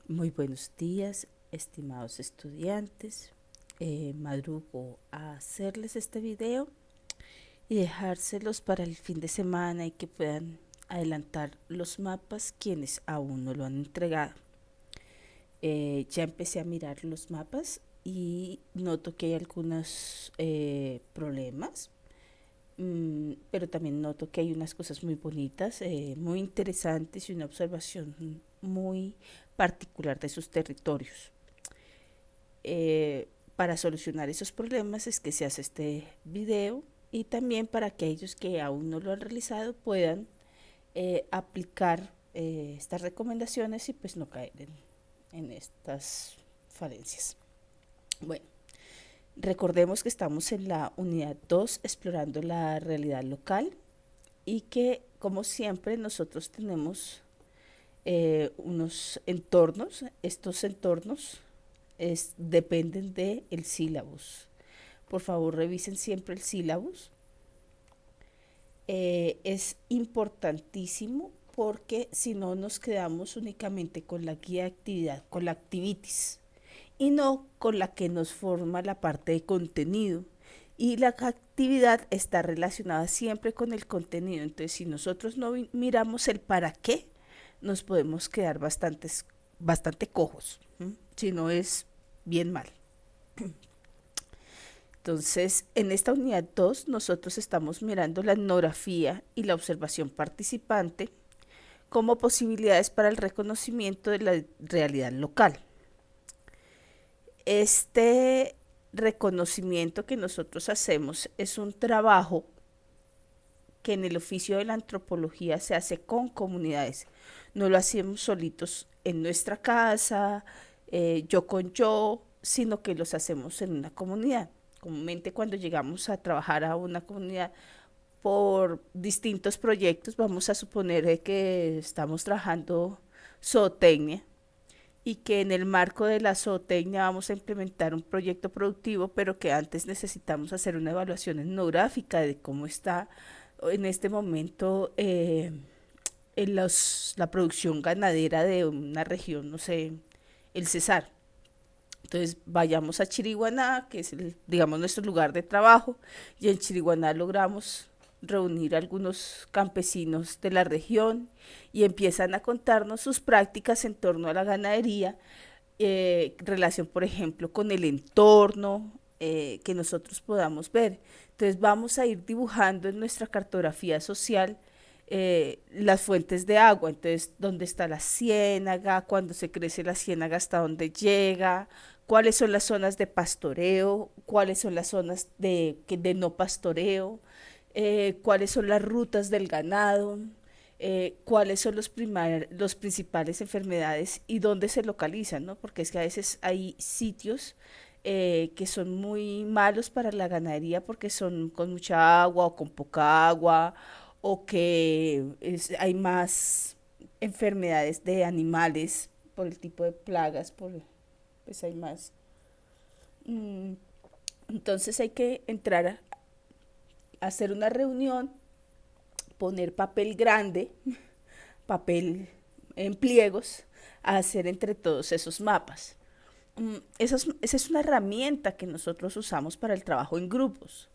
Muy buenos días, estimados estudiantes. Madrugo a hacerles este video y dejárselos para el fin de semana y que puedan adelantar los mapas quienes aún no lo han entregado. Ya empecé a mirar los mapas y noto que hay algunos problemas, pero también noto que hay unas cosas muy bonitas, muy interesantes y una observación muy particular de sus territorios. Para solucionar esos problemas es que se hace este video y también para que ellos que aún no lo han realizado puedan aplicar estas recomendaciones y pues no caer en estas falencias. Bueno, recordemos que estamos en la unidad 2 explorando la realidad local y que como siempre nosotros tenemos unos entornos. Estos entornos dependen del sílabus. Por favor, revisen siempre el sílabus. Es importantísimo porque si no nos quedamos únicamente con la guía de actividad, con la activitis, y no con la que nos forma la parte de contenido. Y la actividad está relacionada siempre con el contenido. Entonces, si nosotros no miramos el para qué, nos podemos quedar bastante cojos. Si no es bien mal. Entonces, en esta unidad 2 nosotros estamos mirando la etnografía y la observación participante como posibilidades para el reconocimiento de la realidad local. Este reconocimiento que nosotros hacemos es un trabajo que en el oficio de la antropología se hace con comunidades. No lo hacemos solitos en nuestra casa, yo con yo, sino que los hacemos en una comunidad. Comúnmente cuando llegamos a trabajar a una comunidad por distintos proyectos, vamos a suponer que estamos trabajando zootecnia y que en el marco de la zootecnia vamos a implementar un proyecto productivo, pero que antes necesitamos hacer una evaluación etnográfica de cómo está en este momento en la producción ganadera de una región, no sé, el Cesar. Entonces vayamos a Chiriguaná, que es digamos nuestro lugar de trabajo, y en Chiriguaná logramos reunir a algunos campesinos de la región y empiezan a contarnos sus prácticas en torno a la ganadería, relación por ejemplo con el entorno que nosotros podamos ver. Entonces vamos a ir dibujando en nuestra cartografía social las fuentes de agua, entonces dónde está la ciénaga, cuando se crece la ciénaga hasta dónde llega, cuáles son las zonas de pastoreo, cuáles son las zonas de no pastoreo, cuáles son las rutas del ganado, cuáles son los principales enfermedades y dónde se localizan, ¿no? Porque es que a veces hay sitios que son muy malos para la ganadería porque son con mucha agua o con poca agua o que hay más enfermedades de animales por el tipo de plagas, pues hay más. Mm, Entonces hay que entrar a hacer una reunión, poner papel grande, papel en pliegos, a hacer entre todos esos mapas. Esa es una herramienta que nosotros usamos para el trabajo en grupos.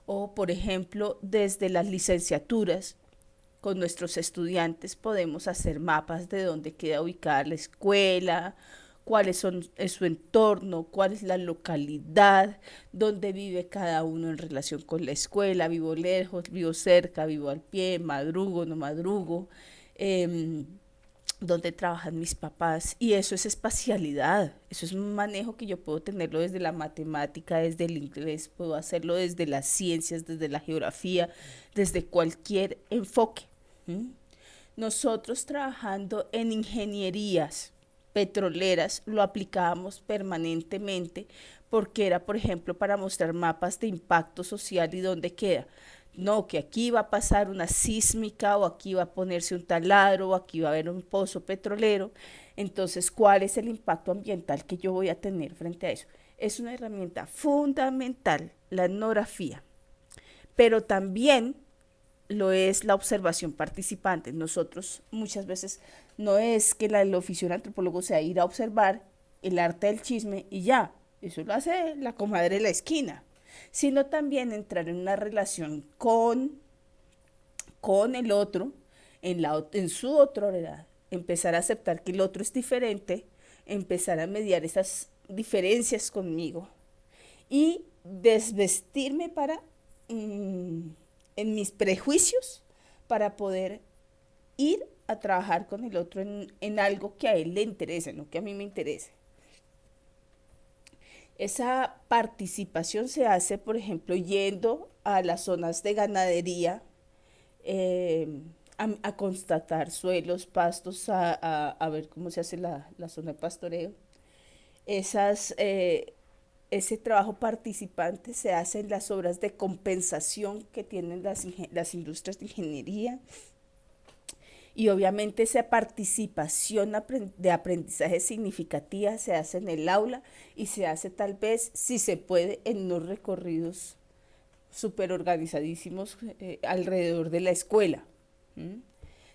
O, por ejemplo, desde las licenciaturas, con nuestros estudiantes podemos hacer mapas de dónde queda ubicada la escuela, cuáles son su entorno, cuál es la localidad, dónde vive cada uno en relación con la escuela, vivo lejos, vivo cerca, vivo al pie, madrugo, no madrugo, eh, dónde trabajan mis papás. Y eso es espacialidad, eso es un manejo que yo puedo tenerlo desde la matemática, desde el inglés, puedo hacerlo desde las ciencias, desde la geografía, desde cualquier enfoque. ¿Mm? Nosotros trabajando en ingenierías petroleras lo aplicábamos permanentemente porque era, por ejemplo, para mostrar mapas de impacto social y dónde queda. No, que aquí va a pasar una sísmica o aquí va a ponerse un taladro o aquí va a haber un pozo petrolero. Entonces, ¿cuál es el impacto ambiental que yo voy a tener frente a eso? Es una herramienta fundamental, la etnografía, pero también lo es la observación participante. Nosotros muchas veces no es que el oficio del antropólogo sea ir a observar el arte del chisme y ya, eso lo hace la comadre de la esquina, sino también entrar en una relación con el otro, en su otra, empezar a aceptar que el otro es diferente, empezar a mediar esas diferencias conmigo y desvestirme en mis prejuicios para poder ir a trabajar con el otro en algo que a él le interese, no que a mí me interese. Esa participación se hace, por ejemplo, yendo a las zonas de ganadería, a constatar suelos, pastos, a ver cómo se hace la zona de pastoreo. Esas, ese trabajo participante se hace en las obras de compensación que tienen las industrias de ingeniería, y obviamente esa participación de aprendizaje significativa se hace en el aula y se hace tal vez, si se puede, en unos recorridos súper organizadísimos alrededor de la escuela. ¿Mm?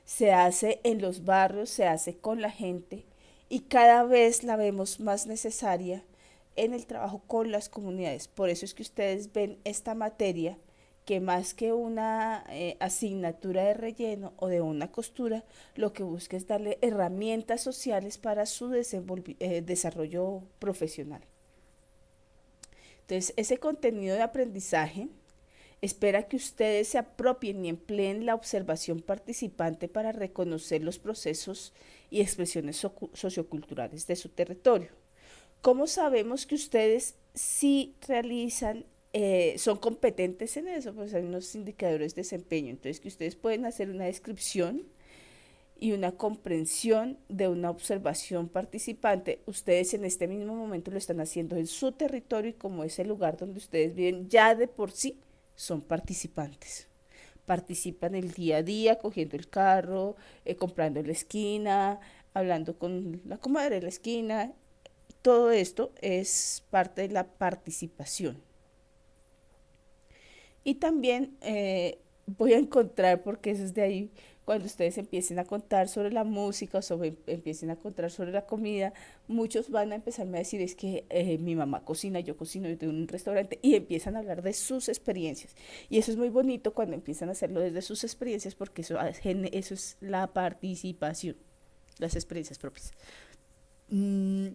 Se hace en los barrios, se hace con la gente y cada vez la vemos más necesaria en el trabajo con las comunidades. Por eso es que ustedes ven esta materia que más que una asignatura de relleno o de una costura, lo que busca es darle herramientas sociales para su desarrollo profesional. Entonces, ese contenido de aprendizaje espera que ustedes se apropien y empleen la observación participante para reconocer los procesos y expresiones socioculturales de su territorio. ¿Cómo sabemos que ustedes sí realizan, son competentes en eso? Pues hay unos indicadores de desempeño. Entonces, que ustedes pueden hacer una descripción y una comprensión de una observación participante. Ustedes en este mismo momento lo están haciendo en su territorio y como es el lugar donde ustedes viven, ya de por sí son participantes. Participan el día a día, cogiendo el carro, comprando en la esquina, hablando con la comadre de la esquina. Todo esto es parte de la participación. Y también voy a encontrar, porque eso es de ahí, cuando ustedes empiecen a contar sobre la música o empiecen a contar sobre la comida, muchos van a empezarme a decir, es que mi mamá cocina, yo cocino de un restaurante, y empiezan a hablar de sus experiencias. Y eso es muy bonito cuando empiezan a hacerlo desde sus experiencias, porque eso es la participación, las experiencias propias. Mm,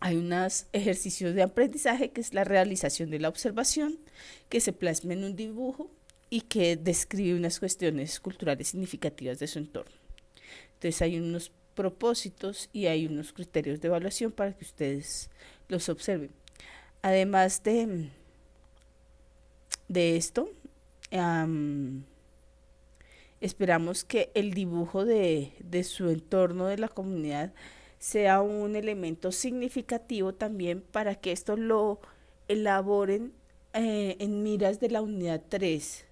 Hay unos ejercicios de aprendizaje que es la realización de la observación, que se plasma en un dibujo y que describe unas cuestiones culturales significativas de su entorno. Entonces hay unos propósitos y hay unos criterios de evaluación para que ustedes los observen. Además de esto, esperamos que el dibujo de su entorno, de la comunidad, sea un elemento significativo también para que esto lo elaboren en miras de la unidad 3,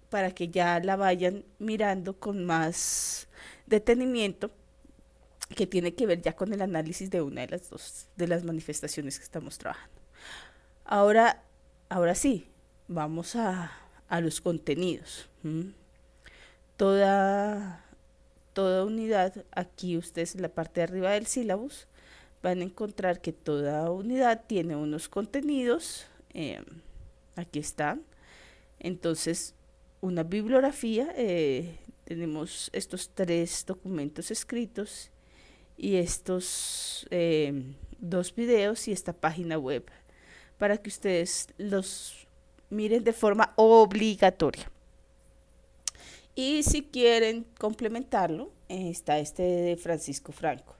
para que ya la vayan mirando con más detenimiento, que tiene que ver ya con el análisis de una de las dos de las manifestaciones que estamos trabajando. Ahora, ahora sí, vamos a los contenidos. Toda, toda unidad, aquí ustedes en la parte de arriba del sílabus van a encontrar que toda unidad tiene unos contenidos. Aquí están. Entonces, una bibliografía, tenemos estos 3 documentos escritos y estos 2 videos y esta página web para que ustedes los miren de forma obligatoria. Y si quieren complementarlo, está este de Francisco Franco.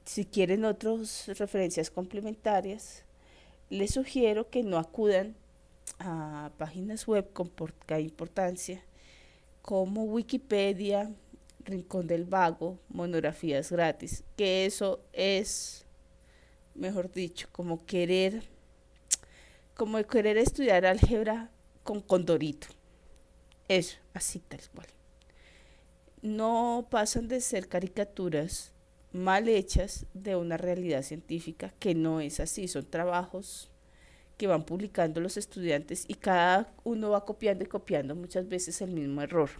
Si quieren otras referencias complementarias, les sugiero que no acudan a páginas web con poca importancia como Wikipedia, Rincón del Vago, monografías gratis, que eso es, mejor dicho, como querer estudiar álgebra con Condorito. Eso, así tal cual. No pasan de ser caricaturas mal hechas de una realidad científica que no es así. Son trabajos que van publicando los estudiantes y cada uno va copiando y copiando muchas veces el mismo error,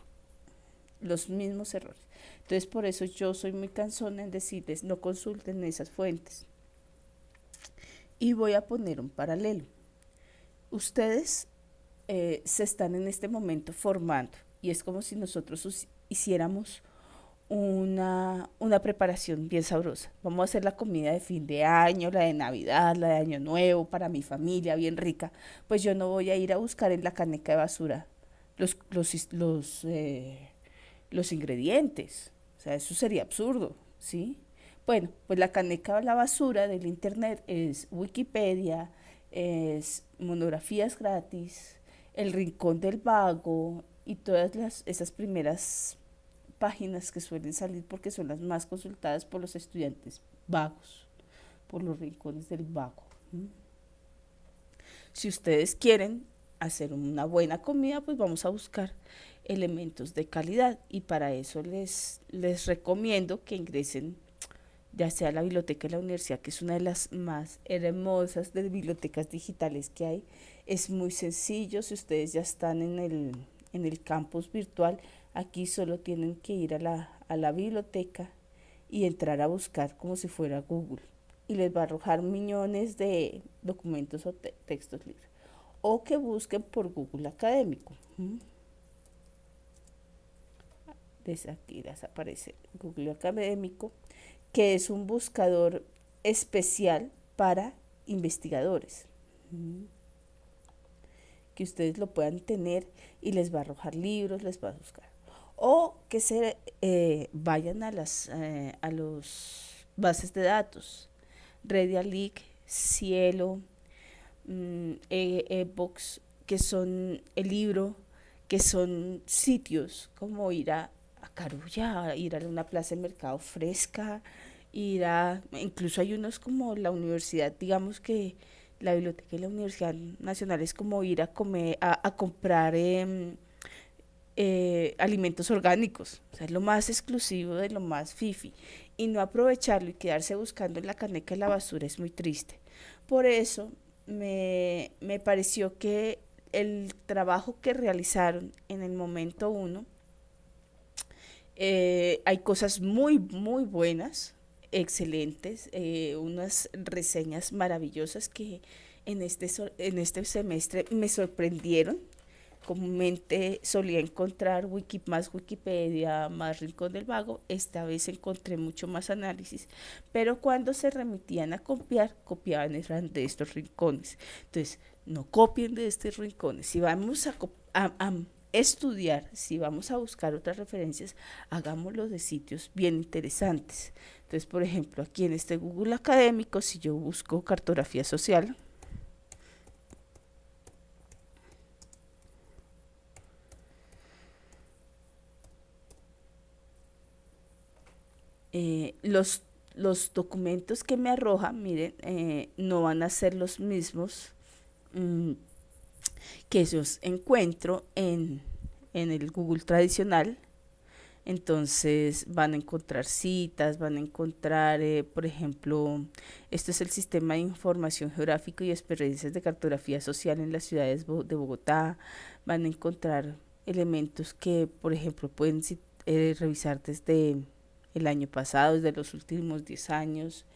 los mismos errores. Entonces por eso yo soy muy cansona en decirles no consulten esas fuentes. Y voy a poner un paralelo. Ustedes se están en este momento formando y es como si nosotros hiciéramos una preparación bien sabrosa. Vamos a hacer la comida de fin de año, la de Navidad, la de Año Nuevo, para mi familia, bien rica. Pues yo no voy a ir a buscar en la caneca de basura los, los, los, eh, los ingredientes. O sea, eso sería absurdo, ¿sí? Bueno, pues la caneca de la basura del internet es Wikipedia, es monografías gratis, el Rincón del Vago y todas esas primeras páginas que suelen salir porque son las más consultadas por los estudiantes vagos, por los rincones del vago. ¿Mm? Si ustedes quieren hacer una buena comida, pues vamos a buscar elementos de calidad y para eso les recomiendo que ingresen ya sea a la biblioteca de la universidad, que es una de las más hermosas de bibliotecas digitales que hay. Es muy sencillo, si ustedes ya están en el campus virtual, aquí solo tienen que ir a la biblioteca y entrar a buscar como si fuera Google. Y les va a arrojar millones de documentos o textos libres. O que busquen por Google Académico. Desde aquí les aparece Google Académico, que es un buscador especial para investigadores. Que ustedes lo puedan tener y les va a arrojar libros, les va a buscar. O que se vayan a los bases de datos, Redialic, Cielo, eBooks, que son el libro, que son sitios como ir a Carulla, ir a una plaza de mercado fresca, incluso hay unos como la universidad, digamos que la biblioteca de la Universidad Nacional es como ir a comer, a comprar alimentos orgánicos, o sea, es lo más exclusivo de lo más fifi, y no aprovecharlo y quedarse buscando en la caneca de la basura es muy triste. Por eso me pareció que el trabajo que realizaron en el momento uno, hay cosas muy, muy buenas, excelentes, unas reseñas maravillosas que en este semestre me sorprendieron. Comúnmente solía encontrar más Wikipedia, más Rincón del Vago. Esta vez encontré mucho más análisis, pero cuando se remitían a copiar, copiaban eran de estos rincones. Entonces, no copien de estos rincones. Si vamos a estudiar, si vamos a buscar otras referencias, hagámoslo de sitios bien interesantes. Entonces, por ejemplo, aquí en este Google Académico, si yo busco cartografía social, los documentos que me arroja, miren, no van a ser los mismos mmm, que yo encuentro en el Google tradicional. Entonces van a encontrar citas, van a encontrar, por ejemplo, esto es el Sistema de Información Geográfico y Experiencias de Cartografía Social en las ciudades de Bogotá. Van a encontrar elementos que, por ejemplo, pueden revisar desde el año pasado, desde los últimos 10 años.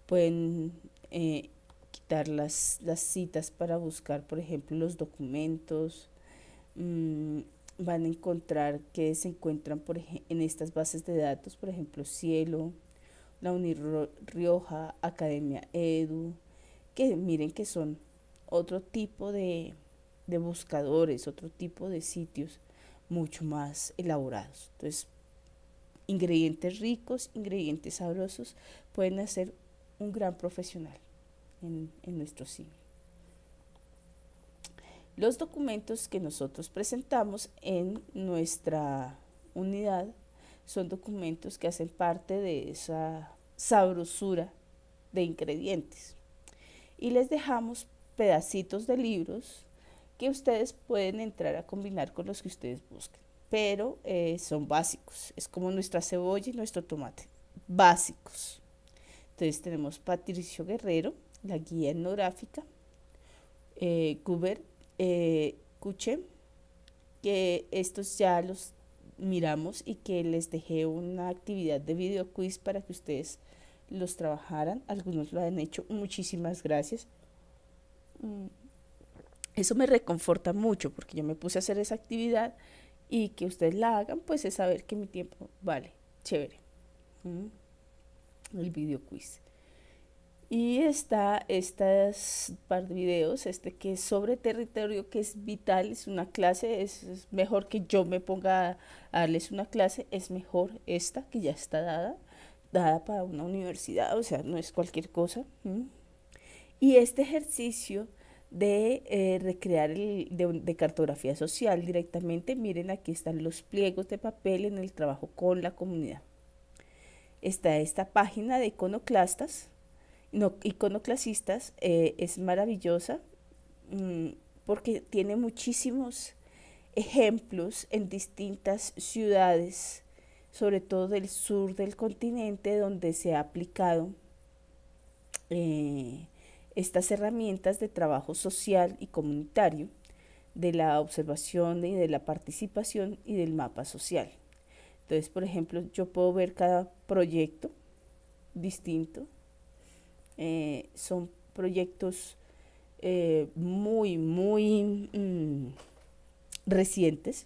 Pueden quitar las citas para buscar, por ejemplo, los documentos. Mm, Van a encontrar que se encuentran en estas bases de datos, por ejemplo, Cielo, la Rioja, Academia Edu, que miren que son otro tipo de buscadores, otro tipo de sitios mucho más elaborados. Entonces, ingredientes ricos, ingredientes sabrosos, pueden hacer un gran profesional en nuestro cine. Los documentos que nosotros presentamos en nuestra unidad son documentos que hacen parte de esa sabrosura de ingredientes. Y les dejamos pedacitos de libros que ustedes pueden entrar a combinar con los que ustedes busquen. Pero son básicos, es como nuestra cebolla y nuestro tomate, básicos. Entonces tenemos Patricio Guerrero, la guía etnográfica, Guber, Kuche, que estos ya los miramos y que les dejé una actividad de video quiz para que ustedes los trabajaran. Algunos lo han hecho. Muchísimas gracias. Mm, Eso me reconforta mucho porque yo me puse a hacer esa actividad y que ustedes la hagan, pues es saber que mi tiempo vale. Chévere. El video quiz. Y está estas par de videos, este que es sobre territorio, que es vital, es una clase, es mejor que yo me ponga a darles una clase, es mejor esta que ya está dada para una universidad, o sea, no es cualquier cosa. Y este ejercicio de recrear de cartografía social directamente, miren, aquí están los pliegos de papel en el trabajo con la comunidad. Está esta página de iconoclastas, no, iconoclasistas, es maravillosa, mm, porque tiene muchísimos ejemplos en distintas ciudades, sobre todo del sur del continente, donde se ha aplicado eh, estas herramientas de trabajo social y comunitario, de la observación y de la participación y del mapa social. Entonces, por ejemplo, yo puedo ver cada proyecto distinto. Son proyectos muy recientes.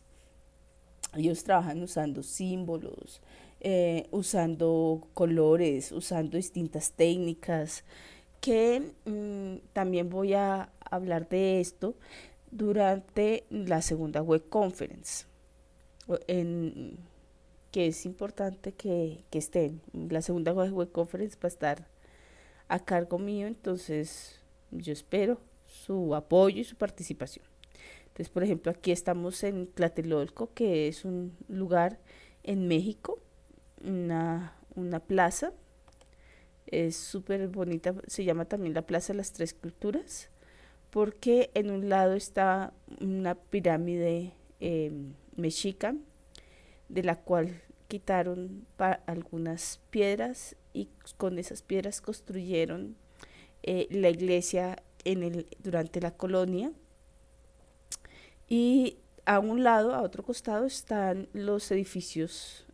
Ellos trabajan usando símbolos, usando colores, usando distintas técnicas, que también voy a hablar de esto durante la segunda web conference, en, que es importante que estén. La segunda web conference va a estar a cargo mío, entonces yo espero su apoyo y su participación. Entonces, por ejemplo, aquí estamos en Tlatelolco, que es un lugar en México, una plaza, es súper bonita, se llama también la Plaza de las Tres Culturas, porque en un lado está una pirámide mexica, de la cual quitaron algunas piedras y con esas piedras construyeron la iglesia durante la colonia. Y a un lado, a otro costado, están los edificios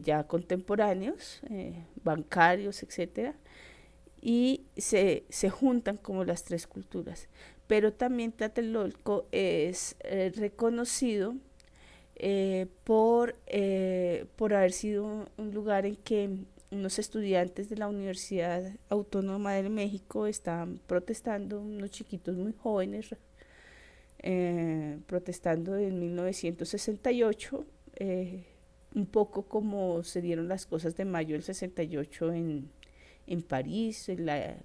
ya contemporáneos, bancarios, etcétera, y se juntan como las tres culturas. Pero también Tlatelolco es reconocido por haber sido un lugar en que unos estudiantes de la Universidad Autónoma de México estaban protestando, unos chiquitos muy jóvenes, protestando en 1968, un poco como se dieron las cosas de mayo del 68 en París,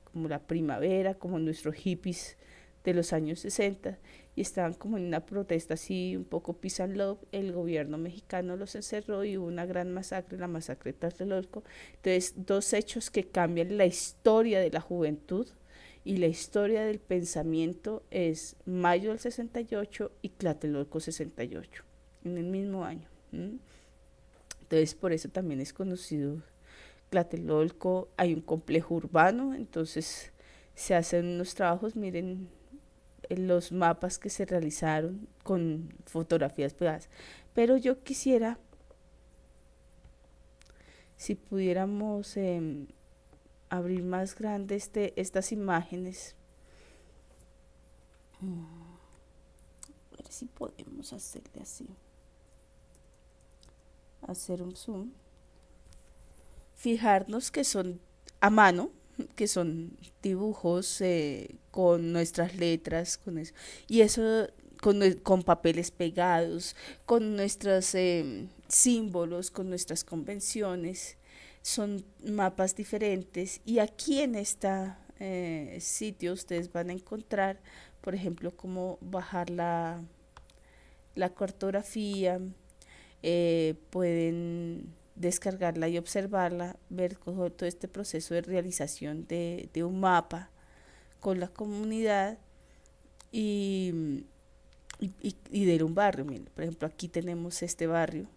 como la primavera, como nuestros hippies de los años 60, y estaban como en una protesta así un poco peace and love. El gobierno mexicano los encerró y hubo una gran masacre, la masacre de Tlatelolco. Entonces, dos hechos que cambian la historia de la juventud y la historia del pensamiento es mayo del 68 y Tlatelolco 68, en el mismo año. Entonces, por eso también es conocido Tlatelolco. Hay un complejo urbano, entonces se hacen unos trabajos, miren los mapas que se realizaron con fotografías pegadas. Pero yo quisiera, si pudiéramos abrir más grande estas imágenes, a ver si podemos hacerle así, hacer un zoom, fijarnos que son a mano, que son dibujos con nuestras letras, con eso, y eso con papeles pegados, con nuestros símbolos, con nuestras convenciones, son mapas diferentes. Y aquí en este sitio ustedes van a encontrar, por ejemplo, cómo bajar la cartografía, pueden descargarla y observarla, ver todo este proceso de realización de un mapa con la comunidad y, y de un barrio. Miren, por ejemplo, aquí tenemos este barrio,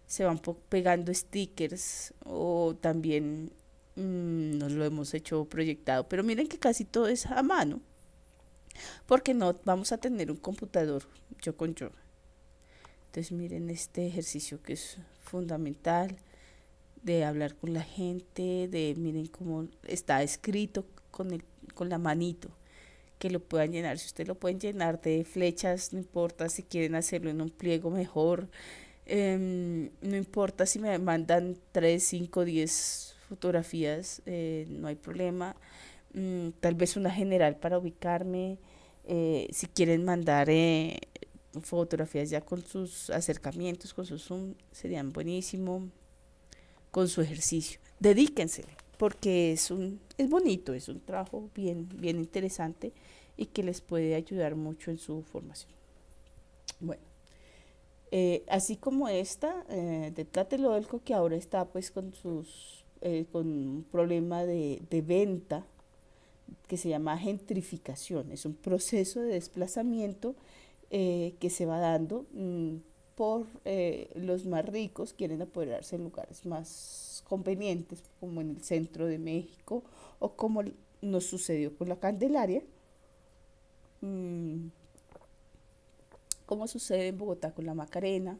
se van pegando stickers o también no lo hemos hecho proyectado, pero miren que casi todo es a mano, porque no vamos a tener un computador yo con yo. Entonces miren este ejercicio que es fundamental de hablar con la gente, de miren cómo está escrito con la manito, que lo puedan llenar. Si ustedes lo pueden llenar de flechas, no importa si quieren hacerlo en un pliego mejor, no importa si me mandan 3 5 10 fotografías, no hay problema. Tal vez una general para ubicarme. Si quieren mandar fotografías ya con sus acercamientos, con su zoom, serían buenísimo. Con su ejercicio. Dedíquense, porque es bonito, es un trabajo bien interesante y que les puede ayudar mucho en su formación. Bueno, así como esta de Tlatelolco, que ahora está pues con un problema de venta que se llama gentrificación. Es un proceso de desplazamiento que se va dando por los más ricos, quieren apoderarse en lugares más convenientes, como en el centro de México, o como nos sucedió con la Candelaria, mm, como sucede en Bogotá con la Macarena,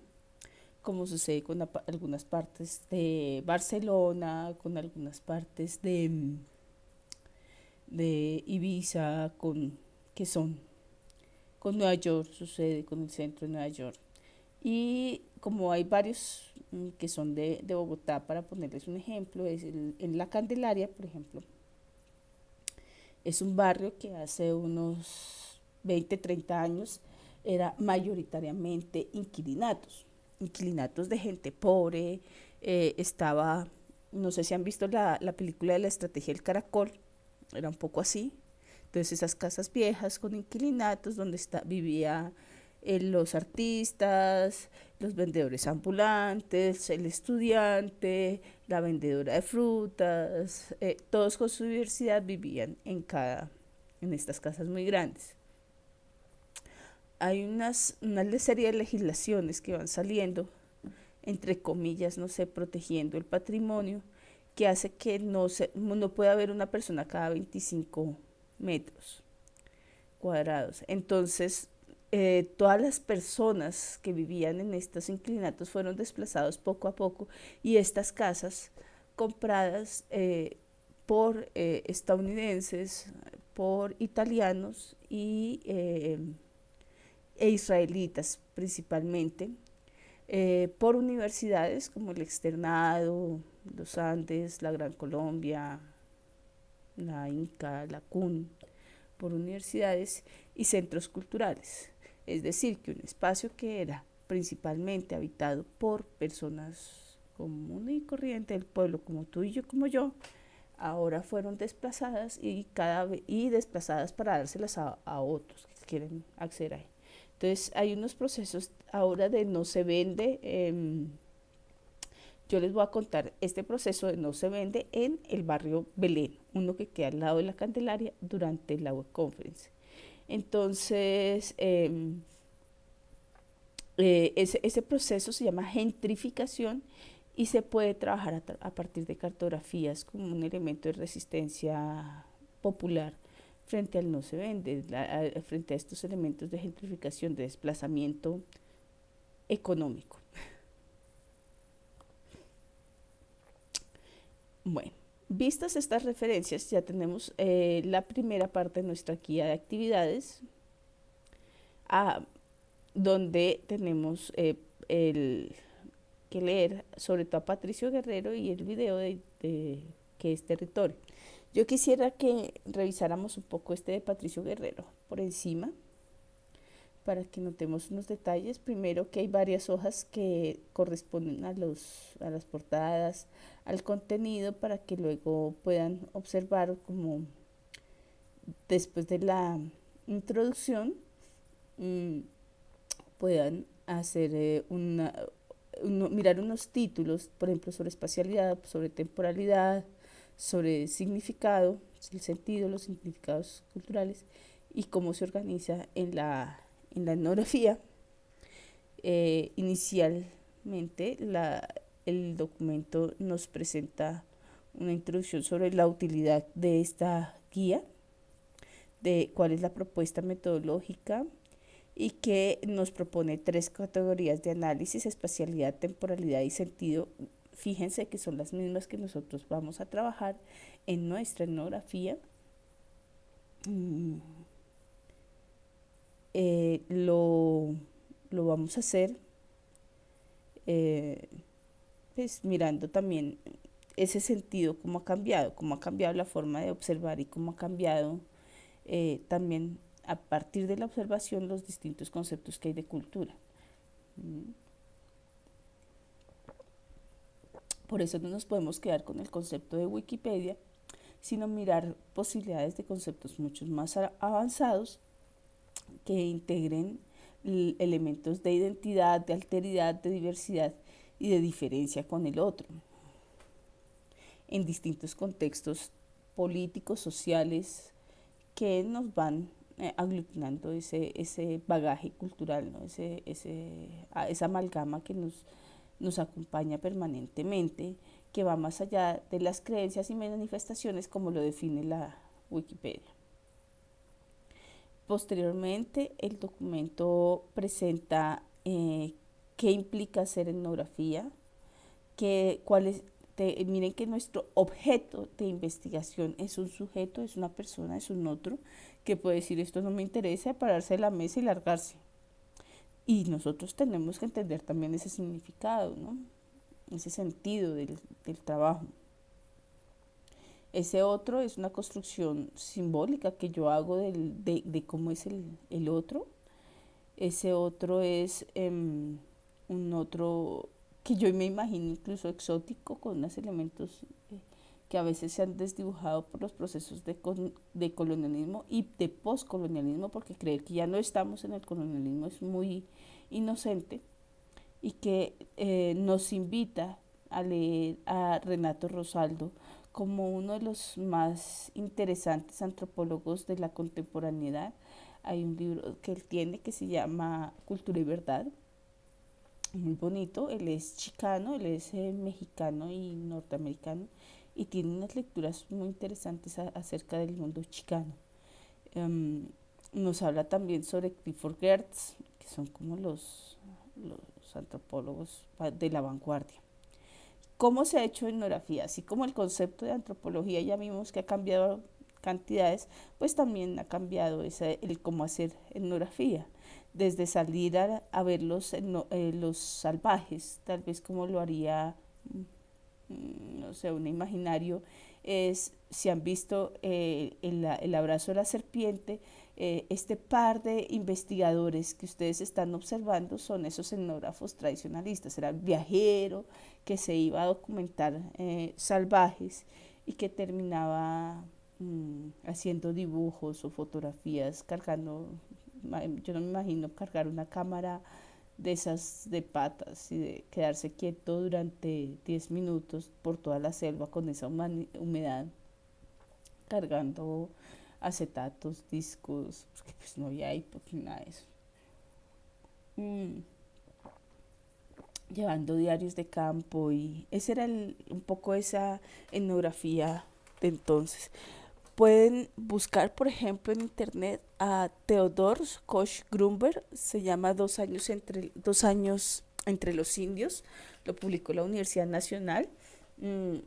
como sucede con algunas partes de Barcelona, con algunas partes de Ibiza, que son con Nueva York, sucede con el centro de Nueva York. Y como hay varios que son de Bogotá, para ponerles un ejemplo, en La Candelaria, por ejemplo, es un barrio que hace unos 20 30 años era mayoritariamente inquilinatos de gente pobre. Estaba, no sé si han visto la película de la estrategia del caracol, era un poco así. Entonces esas casas viejas con inquilinatos donde vivía los artistas, los vendedores ambulantes, el estudiante, la vendedora de frutas, todos con su diversidad vivían en estas casas muy grandes. Hay una serie de legislaciones que van saliendo, entre comillas, no sé, protegiendo el patrimonio, que hace que no pueda haber una persona cada 25 metros cuadrados. Entonces, todas las personas que vivían en estos inclinatos fueron desplazados poco a poco, y estas casas compradas por estadounidenses, por italianos e israelitas principalmente, por universidades como el Externado, los Andes, la Gran Colombia, la Inca, la CUN, por universidades y centros culturales. Es decir, que un espacio que era principalmente habitado por personas común y corriente del pueblo, como tú y yo, como yo, ahora fueron desplazadas y desplazadas para dárselas a otros que quieren acceder a él. Entonces hay unos procesos ahora de no se vende. Yo les voy a contar este proceso de no se vende en el barrio Belén, uno que queda al lado de la Candelaria, durante la web conference. Entonces, ese proceso se llama gentrificación y se puede trabajar a partir de cartografías como un elemento de resistencia popular frente al no se vende, frente a estos elementos de gentrificación, de desplazamiento económico. Bueno, vistas estas referencias, ya tenemos la primera parte de nuestra guía de actividades, a, donde tenemos que leer sobre todo a Patricio Guerrero y el video de qué es territorio. Yo quisiera que revisáramos un poco este de Patricio Guerrero por encima, para que notemos unos detalles. Primero, que hay varias hojas que corresponden a las portadas, al contenido, para que luego puedan observar, como después de la introducción, mmm, puedan hacer mirar unos títulos, por ejemplo, sobre espacialidad, sobre temporalidad, sobre significado, el sentido, los significados culturales, y cómo se organiza en la etnografía. Inicialmente el documento nos presenta una introducción sobre la utilidad de esta guía, de cuál es la propuesta metodológica y que nos propone 3 categorías de análisis: espacialidad, temporalidad y sentido. Fíjense que son las mismas que nosotros vamos a trabajar en nuestra etnografía. Mm, eh, lo, lo vamos a hacer eh, pues mirando también ese sentido, cómo ha cambiado la forma de observar y cómo ha cambiado también a partir de la observación los distintos conceptos que hay de cultura. Mm. Por eso no nos podemos quedar con el concepto de Wikipedia, sino mirar posibilidades de conceptos mucho más avanzados que integren elementos de identidad, de alteridad, de diversidad y de diferencia con el otro, en distintos contextos políticos, sociales, que nos van aglutinando ese bagaje cultural, ¿no? Esa amalgama que nos acompaña permanentemente, que va más allá de las creencias y manifestaciones como lo define la Wikipedia. Posteriormente, el documento presenta qué implica hacer etnografía, miren que nuestro objeto de investigación es un sujeto, es una persona, es un otro, que puede decir esto no me interesa, pararse de la mesa y largarse. Y nosotros tenemos que entender también ese significado, ¿no? Ese sentido del trabajo. Ese otro es una construcción simbólica que yo hago de cómo es el otro. Ese otro es un otro que yo me imagino incluso exótico, con unos elementos que a veces se han desdibujado por los procesos de colonialismo y de postcolonialismo, porque creer que ya no estamos en el colonialismo es muy inocente, y que nos invita a leer a Renato Rosaldo como uno de los más interesantes antropólogos de la contemporaneidad. Hay un libro que él tiene que se llama Cultura y Verdad, muy bonito. Él es chicano, él es mexicano y norteamericano, y tiene unas lecturas muy interesantes acerca del mundo chicano. Um, Nos habla también sobre Clifford Geertz, que son como los antropólogos de la vanguardia. ¿Cómo se ha hecho etnografía? Así como el concepto de antropología ya vimos que ha cambiado cantidades, pues también ha cambiado el cómo hacer etnografía. Desde salir a ver los salvajes, tal vez como lo haría, no sé, un imaginario, es, si han visto el abrazo de la serpiente, este par de investigadores que ustedes están observando son esos etnógrafos tradicionalistas. Era el viajero que se iba a documentar salvajes y que terminaba haciendo dibujos o fotografías, cargando, yo no me imagino cargar una cámara de esas de patas y de quedarse quieto durante 10 minutos por toda la selva con esa humedad, cargando acetatos, discos, porque pues no había iPod ni nada de eso. Mm, Llevando diarios de campo, y esa era un poco esa etnografía de entonces. Pueden buscar, por ejemplo, en internet a Theodor Koch-Grünberg, se llama Dos años entre los indios, lo publicó la Universidad Nacional. Mm,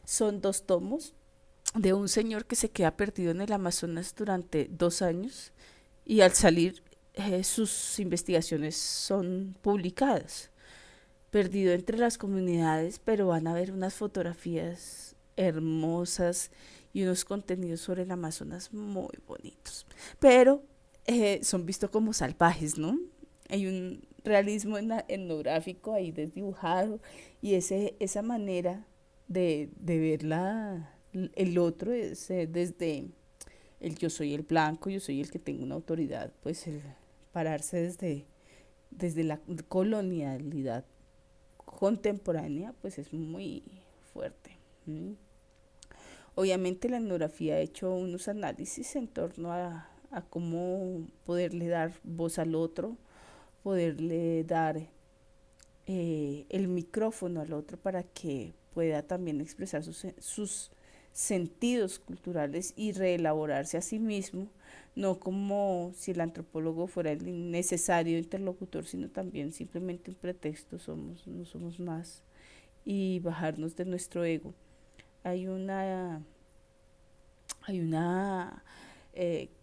Son 2 tomos de un señor que se queda perdido en el Amazonas durante 2 años, y al salir sus investigaciones son publicadas. Perdido entre las comunidades, pero van a ver unas fotografías hermosas y unos contenidos sobre el Amazonas muy bonitos. Pero son vistos como salvajes, ¿no? Hay un realismo etnográfico ahí desdibujado, y esa manera de ver el otro es desde el yo soy el blanco, yo soy el que tengo una autoridad, pues el pararse desde la colonialidad contemporánea, pues es muy fuerte. ¿Mm? Obviamente la etnografía ha hecho unos análisis en torno a cómo poderle dar voz al otro, poderle dar el micrófono al otro para que pueda también expresar sus sentidos culturales y reelaborarse a sí mismo, no como si el antropólogo fuera el necesario interlocutor, sino también simplemente un pretexto, no somos más, y bajarnos de nuestro ego. Hay una, hay una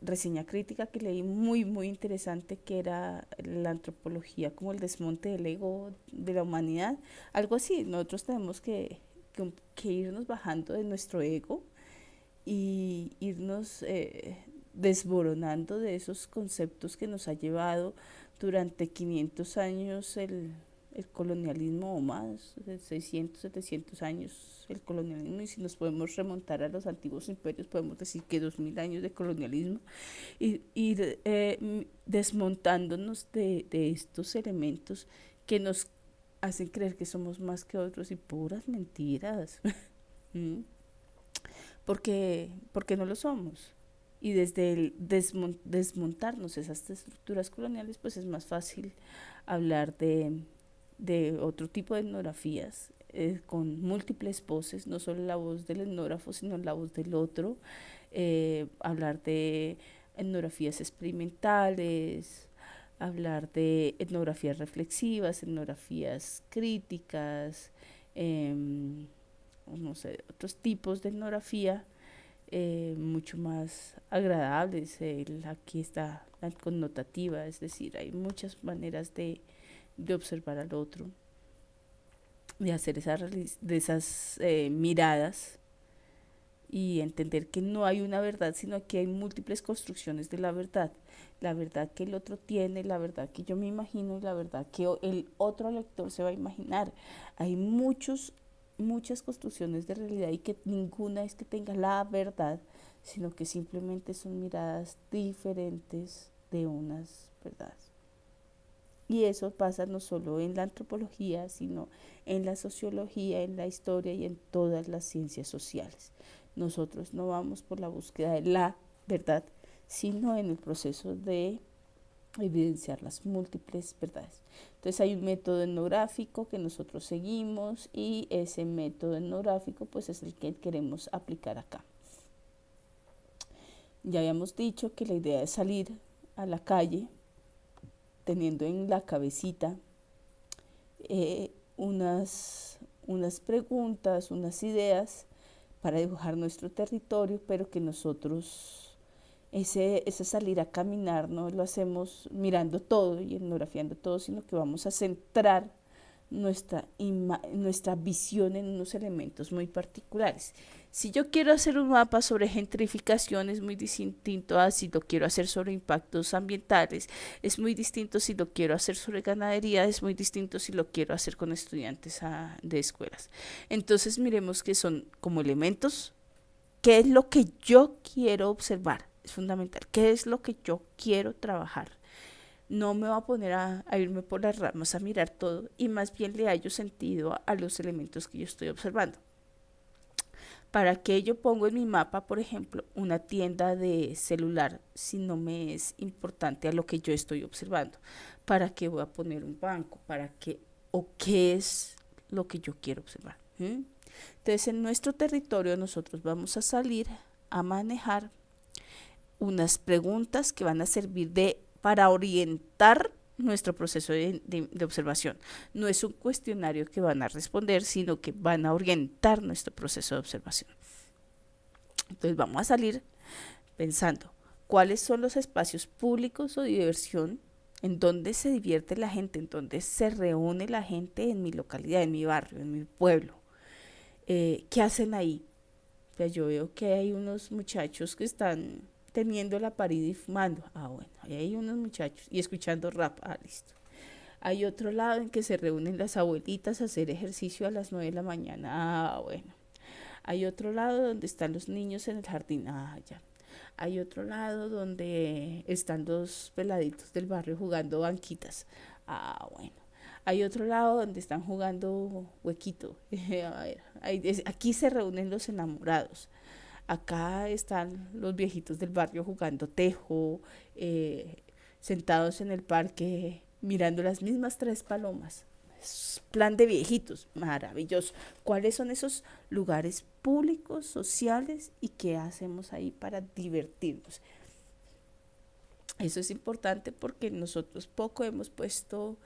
reseña crítica que leí muy interesante, que era la antropología como el desmonte del ego de la humanidad, algo así. Nosotros tenemos que irnos bajando de nuestro ego y irnos desboronando de esos conceptos que nos ha llevado durante 500 años el colonialismo, o más, 600, 700 años el colonialismo. Y si nos podemos remontar a los antiguos imperios, podemos decir que 2000 años de colonialismo, y ir desmontándonos de estos elementos que nos hacen creer que somos más que otros, y puras mentiras. ¿Mm? Porque no lo somos. Y desde el desmontarnos esas estructuras coloniales, pues es más fácil hablar de otro tipo de etnografías, con múltiples voces, no solo la voz del etnógrafo, sino la voz del otro, hablar de etnografías experimentales, hablar de etnografías reflexivas, etnografías críticas, no sé, otros tipos de etnografía mucho más agradables. Aquí está la connotativa, es decir, hay muchas maneras de observar al otro, de hacer de esas miradas, y entender que no hay una verdad, sino que hay múltiples construcciones de la verdad. La verdad que el otro tiene, la verdad que yo me imagino, y la verdad que el otro lector se va a imaginar. Hay muchas construcciones de realidad, y que ninguna es que tenga la verdad, sino que simplemente son miradas diferentes de unas verdades. Y eso pasa no solo en la antropología, sino en la sociología, en la historia y en todas las ciencias sociales. Nosotros no vamos por la búsqueda de la verdad, sino en el proceso de evidenciar las múltiples verdades. Entonces hay un método etnográfico que nosotros seguimos, y ese método etnográfico pues es el que queremos aplicar acá. Ya habíamos dicho que la idea es salir a la calle teniendo en la cabecita unas preguntas, unas ideas para dibujar nuestro territorio, pero que nosotros ese salir a caminar no lo hacemos mirando todo y etnografiando todo, sino que vamos a centrar nuestra visión en unos elementos muy particulares. Si yo quiero hacer un mapa sobre gentrificación, es muy distinto a si lo quiero hacer sobre impactos ambientales, es muy distinto si lo quiero hacer sobre ganadería, es muy distinto si lo quiero hacer con estudiantes de escuelas. Entonces miremos que son como elementos. ¿Qué es lo que yo quiero observar? Es fundamental. ¿Qué es lo que yo quiero trabajar? No me voy a poner a irme por las ramas a mirar todo, y más bien le hallo sentido a los elementos que yo estoy observando. ¿Para qué yo pongo en mi mapa, por ejemplo, una tienda de celular si no me es importante a lo que yo estoy observando? ¿Para qué voy a poner un banco? ¿Para qué? ¿O qué es lo que yo quiero observar? ¿Mm? Entonces, en nuestro territorio nosotros vamos a salir a manejar unas preguntas que van a servir para orientar nuestro proceso de observación. No es un cuestionario que van a responder, sino que van a orientar nuestro proceso de observación. Entonces vamos a salir pensando cuáles son los espacios públicos o de diversión en donde se divierte la gente, en donde se reúne la gente en mi localidad, en mi barrio, en mi pueblo. ¿Qué hacen ahí? Pues yo veo que hay unos muchachos que están teniendo la parida y fumando. Ah, bueno, ahí hay unos muchachos. Y escuchando rap. Ah, listo. Hay otro lado en que se reúnen las abuelitas a hacer ejercicio a las 9 de la mañana. Ah, bueno. Hay otro lado donde están los niños en el jardín. Ah, ya. Hay otro lado donde están los peladitos del barrio jugando banquitas. Ah, bueno. Hay otro lado donde están jugando huequito. A ver, aquí se reúnen los enamorados. Acá están los viejitos del barrio jugando tejo, sentados en el parque mirando las mismas tres palomas. Plan de viejitos, maravilloso. ¿Cuáles son esos lugares públicos, sociales y qué hacemos ahí para divertirnos? Eso es importante porque nosotros poco hemos puesto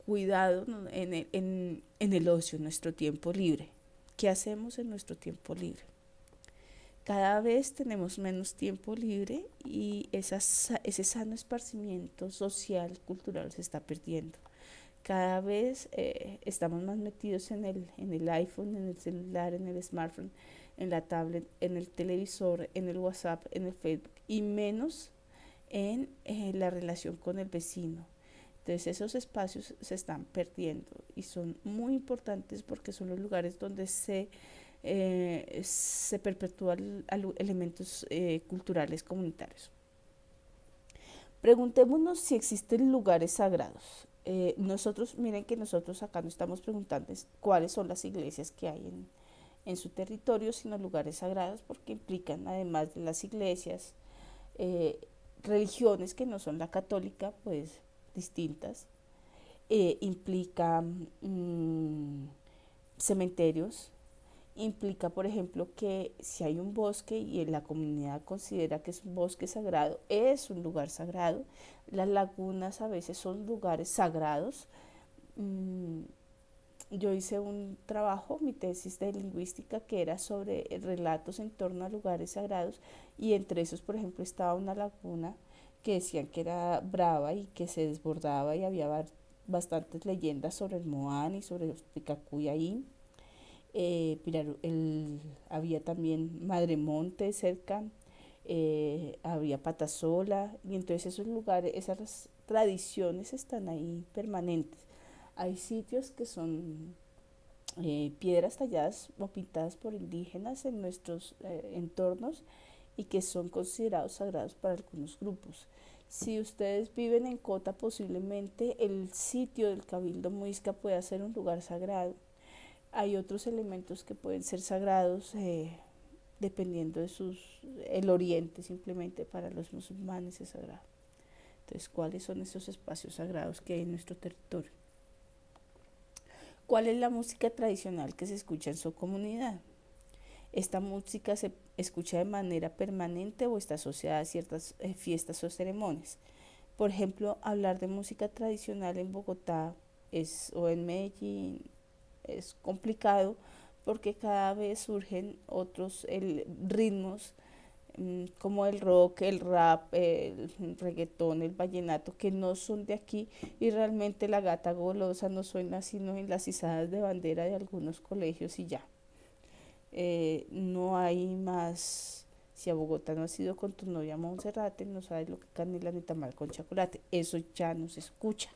cuidado, ¿no?, en el ocio, en nuestro tiempo libre. ¿Qué hacemos en nuestro tiempo libre? Cada vez tenemos menos tiempo libre y ese sano esparcimiento social, cultural se está perdiendo. Cada vez estamos más metidos en el iPhone, en el celular, en el smartphone, en la tablet, en el televisor, en el WhatsApp, en el Facebook y menos en la relación con el vecino. Entonces esos espacios se están perdiendo y son muy importantes porque son los lugares donde se perpetúan elementos culturales comunitarios. Preguntémonos si existen lugares sagrados. Miren que nosotros acá no estamos preguntando cuáles son las iglesias que hay en su territorio, sino lugares sagrados porque implican, además de las iglesias, eh, religiones que no son la católica, pues distintas, implica cementerios, implica, por ejemplo, que si hay un bosque y la comunidad considera que es un bosque sagrado, es un lugar sagrado. Las lagunas a veces son lugares sagrados. Mm, yo hice un trabajo, mi tesis de lingüística, que era sobre relatos en torno a lugares sagrados y entre esos, por ejemplo, estaba una laguna que decían que era brava y que se desbordaba y había bastantes leyendas sobre el Moán y sobre los Picacuy ahí. Había también Madremonte cerca, había Patasola, y entonces esos lugares, esas tradiciones están ahí permanentes. Hay sitios que son piedras talladas o pintadas por indígenas en nuestros entornos y que son considerados sagrados para algunos grupos. Si ustedes viven en Cota, posiblemente el sitio del Cabildo Muisca pueda ser un lugar sagrado. Hay otros elementos que pueden ser sagrados dependiendo de el oriente, simplemente para los musulmanes es sagrado. Entonces, ¿cuáles son esos espacios sagrados que hay en nuestro territorio? ¿Cuál es la música tradicional que se escucha en su comunidad? ¿Esta música se escucha de manera permanente o está asociada a ciertas fiestas o ceremonias? Por ejemplo, hablar de música tradicional en Bogotá o en Medellín es complicado porque cada vez surgen otros ritmos como el rock, el rap, el reggaetón, el vallenato, que no son de aquí y realmente la gata golosa no suena sino en las izadas de bandera de algunos colegios y ya. No hay más. Si a Bogotá no has ido con tu novia Monserrate, no sabes lo que canela ni tamal con chocolate. Eso ya no se escucha.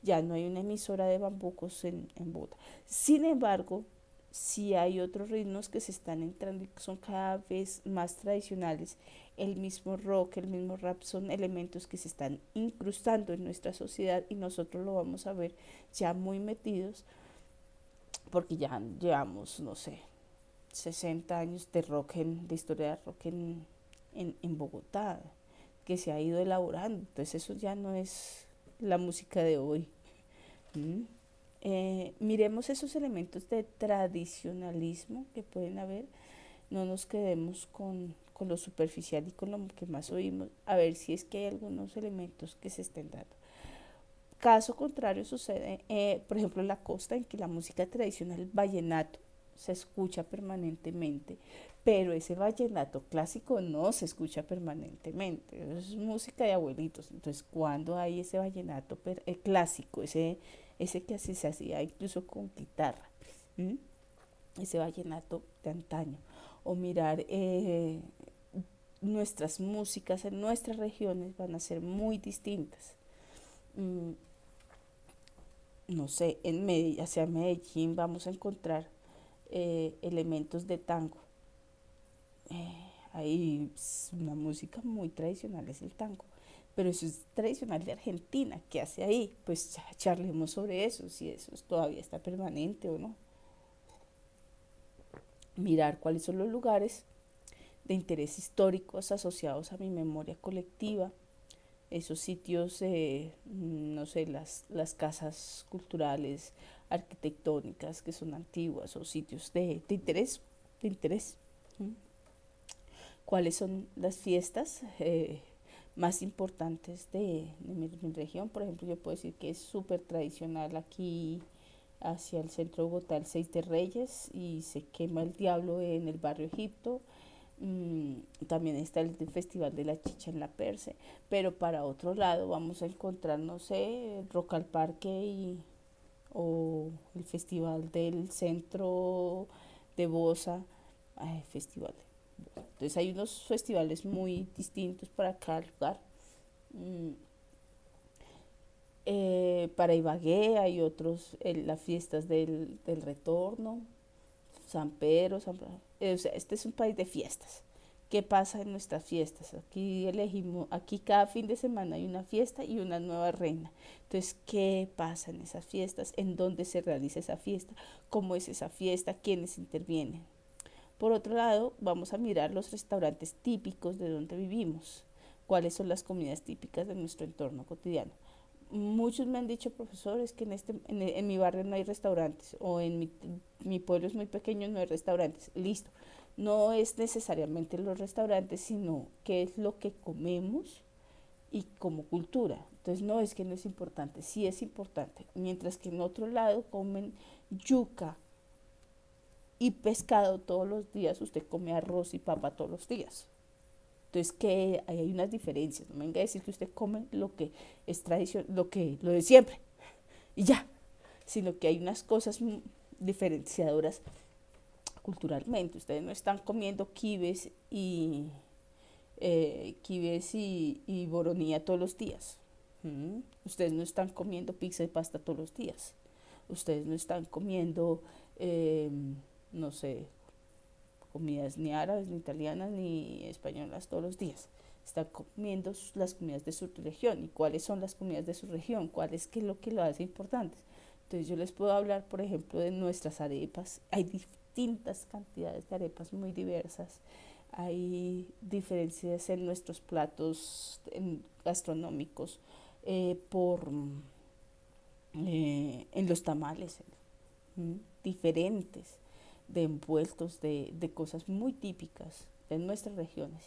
Ya no hay una emisora de bambucos en Bogotá. Sin embargo, sí hay otros ritmos que se están entrando y que son cada vez más tradicionales. El mismo rock, el mismo rap son elementos que se están incrustando en nuestra sociedad y nosotros lo vamos a ver ya muy metidos porque ya llevamos, no sé, 60 años de historia de rock en Bogotá, que se ha ido elaborando. Entonces eso ya no es la música de hoy. ¿Mm? Miremos esos elementos de tradicionalismo que pueden haber, no nos quedemos con lo superficial y con lo que más oímos, a ver si es que hay algunos elementos que se estén dando. Caso contrario sucede, por ejemplo, en la costa, en que la música tradicional, el vallenato, se escucha permanentemente, pero ese vallenato clásico no se escucha permanentemente, es música de abuelitos. Entonces, ¿cuándo hay ese vallenato clásico, ese que así se hacía incluso con guitarra? ¿Mm? Ese vallenato de antaño. O mirar nuestras músicas en nuestras regiones van a ser muy distintas. No sé, hacia Medellín vamos a encontrar elementos de tango. Hay una música muy tradicional, es el tango, pero eso es tradicional de Argentina. ¿Qué hace ahí? Pues ya charlemos sobre eso, si eso todavía está permanente o no. Mirar cuáles son los lugares de interés históricos asociados a mi memoria colectiva, esos sitios, no sé, las casas culturales, arquitectónicas que son antiguas o sitios de interés. ¿Mm? ¿Cuáles son las fiestas más importantes de mi región? Por ejemplo, yo puedo decir que es súper tradicional aquí hacia el centro de Bogotá el 6 de Reyes y se quema el diablo en el barrio Egipto. También está el Festival de la Chicha en la Perse, pero para otro lado vamos a encontrar, no sé, el Rock al Parque o el Festival del Centro de Bosa, Festival. Entonces hay unos festivales muy distintos para cada lugar. Mm, para Ibagué hay otros, las fiestas del retorno, San Pedro, o sea, este es un país de fiestas. ¿Qué pasa en nuestras fiestas? Aquí elegimos, aquí cada fin de semana hay una fiesta y una nueva reina. Entonces, ¿qué pasa en esas fiestas? ¿En dónde se realiza esa fiesta? ¿Cómo es esa fiesta? ¿Quiénes intervienen? Por otro lado, vamos a mirar los restaurantes típicos de donde vivimos. ¿Cuáles son las comidas típicas de nuestro entorno cotidiano? Muchos me han dicho, profesores, que en mi barrio no hay restaurantes o en mi pueblo es muy pequeño, no hay restaurantes. Listo. No es necesariamente los restaurantes, sino qué es lo que comemos y como cultura. Entonces no es que no es importante, sí es importante. Mientras que en otro lado comen yuca y pescado todos los días, usted come arroz y papa todos los días. Entonces, que hay unas diferencias. No me venga a decir que usted come lo que es tradición, lo de siempre, y ya. Sino que hay unas cosas diferenciadoras culturalmente. Ustedes no están comiendo quibes y boronía todos los días. Ustedes no están comiendo pizza y pasta todos los días. Ustedes no están comiendo, eh, no sé, comidas ni árabes, ni italianas, ni españolas todos los días. Está comiendo las comidas de su región. ¿Y cuáles son las comidas de su región? ¿Cuál es qué es lo que lo hace importante? Entonces yo les puedo hablar, por ejemplo, de nuestras arepas. Hay distintas cantidades de arepas muy diversas. Hay diferencias en nuestros platos gastronómicos en los tamales, diferentes de envueltos de cosas muy típicas de nuestras regiones.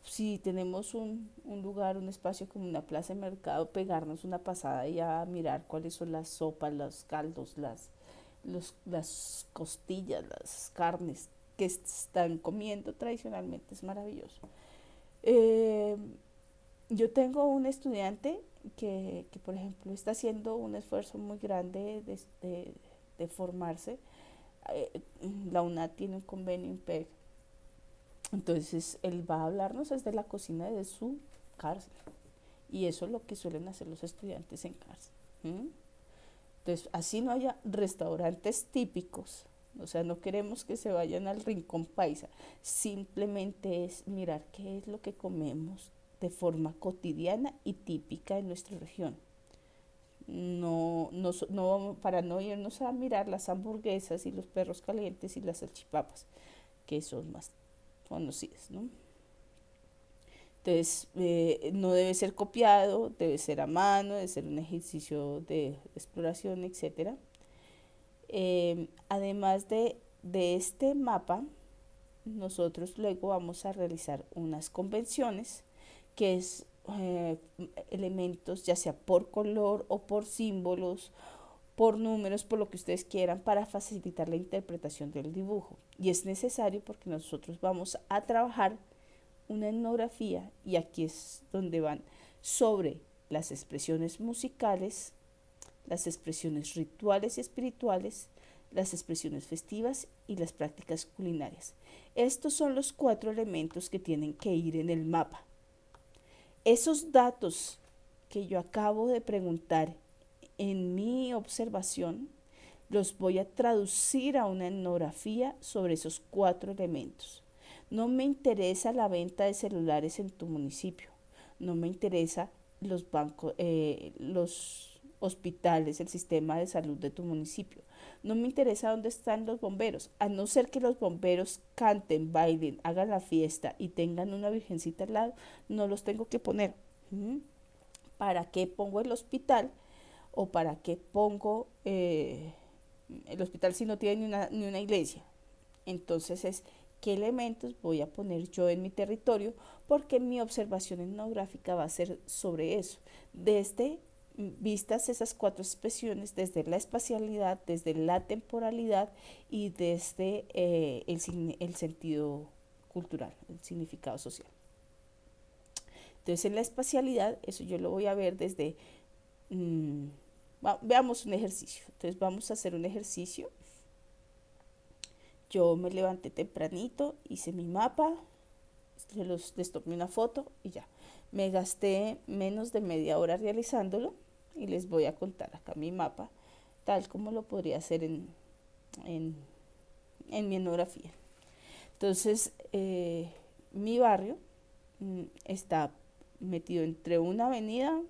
Si tenemos un lugar, un espacio como una plaza de mercado, pegarnos una pasada y a mirar cuáles son las sopas, los caldos, las costillas, las carnes que están comiendo tradicionalmente, es maravilloso. Eh, yo tengo un estudiante que, por ejemplo, está haciendo un esfuerzo muy grande de formarse. eh, la UNAD tiene un convenio IMPEC, entonces él va a hablarnos desde la cocina de su cárcel y eso es lo que suelen hacer los estudiantes en cárcel. ¿Mm? Entonces, así no haya restaurantes típicos, o sea, no queremos que se vayan al rincón paisa, simplemente es mirar qué es lo que comemos de forma cotidiana y típica en nuestra región. No, para no irnos a mirar las hamburguesas y los perros calientes y las salchipapas, que son más conocidas, ¿no? Entonces, no debe ser copiado, debe ser a mano, debe ser un ejercicio de exploración, etcétera. Además de este mapa, nosotros luego vamos a realizar unas convenciones, que es elementos ya sea por color o por símbolos, por números, por lo que ustedes quieran, para facilitar la interpretación del dibujo. Y es necesario porque nosotros vamos a trabajar una etnografía, y aquí es donde van sobre las expresiones musicales, las expresiones rituales y espirituales, las expresiones festivas y las prácticas culinarias. Estos son los 4 elementos que tienen que ir en el mapa. Esos datos que yo acabo de preguntar en mi observación, los voy a traducir a una etnografía sobre esos 4 elementos. No me interesa la venta de celulares en tu municipio. No me interesa los bancos, los hospitales, el sistema de salud de tu municipio. No me interesa dónde están los bomberos, a no ser que los bomberos canten, bailen, hagan la fiesta y tengan una virgencita al lado, no los tengo que poner. ¿Mm? ¿Para qué pongo el hospital? ¿O para qué pongo el hospital si no tiene ni una iglesia? Entonces es qué elementos voy a poner yo en mi territorio, porque mi observación etnográfica va a ser sobre eso. Desde vistas esas cuatro expresiones, desde la espacialidad, desde la temporalidad y desde el sentido cultural, el significado social. Entonces en la espacialidad, eso yo lo voy a ver desde... mmm, veamos un ejercicio. Entonces vamos a hacer un ejercicio. Yo me levanté tempranito, hice mi mapa, les tomé una foto y ya. Me gasté menos de media hora realizándolo y les voy a contar acá mi mapa, tal como lo podría hacer en, en mi etnografía. Entonces, mi barrio está metido entre una avenida,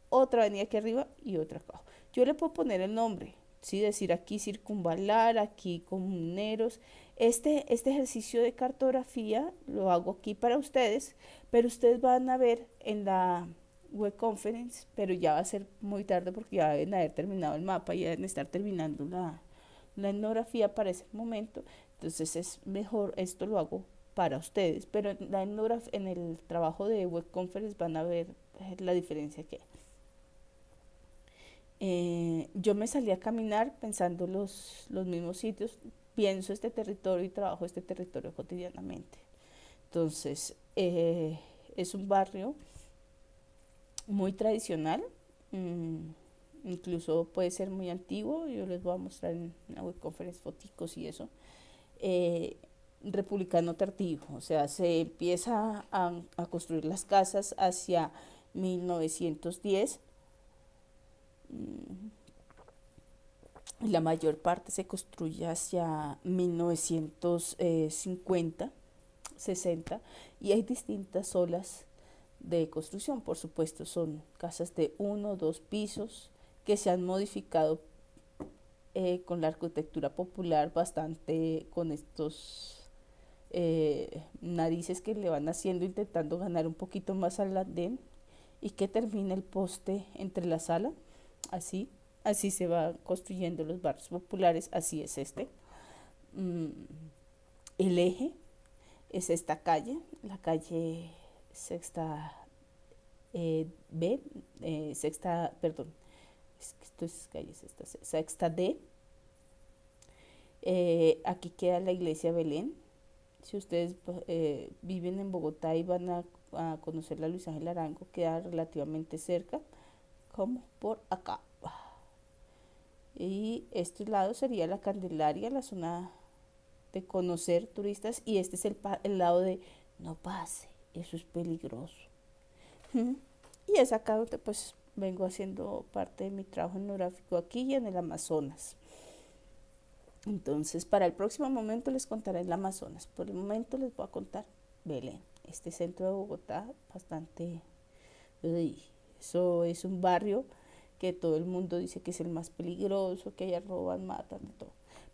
otra avenida aquí arriba y otra acá abajo. Yo le puedo poner el nombre, ¿sí? Decir aquí circunvalar, aquí comuneros. Este ejercicio de cartografía lo hago aquí para ustedes, pero ustedes van a ver en la web conference, pero ya va a ser muy tarde porque ya deben haber terminado el mapa y deben estar terminando la etnografía para ese momento. Entonces es mejor, esto lo hago para ustedes, pero en el trabajo de web conference van a ver la diferencia que hay. Yo me salí a caminar pensando los mismos sitios, pienso este territorio y trabajo este territorio cotidianamente. Entonces, es un barrio muy tradicional, mmm, incluso puede ser muy antiguo, yo les voy a mostrar en una web conference foticos y eso. eh, Republicano tardío, o sea, se empieza a construir las casas hacia 1910. La mayor parte se construye hacia 1950, 60, y hay distintas olas de construcción. Por supuesto, son casas de uno o dos pisos que se han modificado con la arquitectura popular bastante, con estos narices que le van haciendo, intentando ganar un poquito más al andén, y que termina el poste entre la sala, así, así se va construyendo los barrios populares, así es este. Mm, el eje es esta calle, la calle Sexta B, Sexta, perdón, esto es calle Sexta D. Aquí queda la iglesia Belén. Si ustedes viven en Bogotá y van a conocer la Luis Ángel Arango, queda relativamente cerca, como por acá. Y este lado sería la Candelaria, la zona de conocer turistas, y este es el lado de no pase, eso es peligroso. Y es acá donde pues vengo haciendo parte de mi trabajo etnográfico aquí y en el Amazonas. Entonces, para el próximo momento les contaré el Amazonas. Por el momento les voy a contar Belén, este centro de Bogotá, bastante... Uy, eso es un barrio que todo el mundo dice que es el más peligroso, que allá roban, matan, de todo.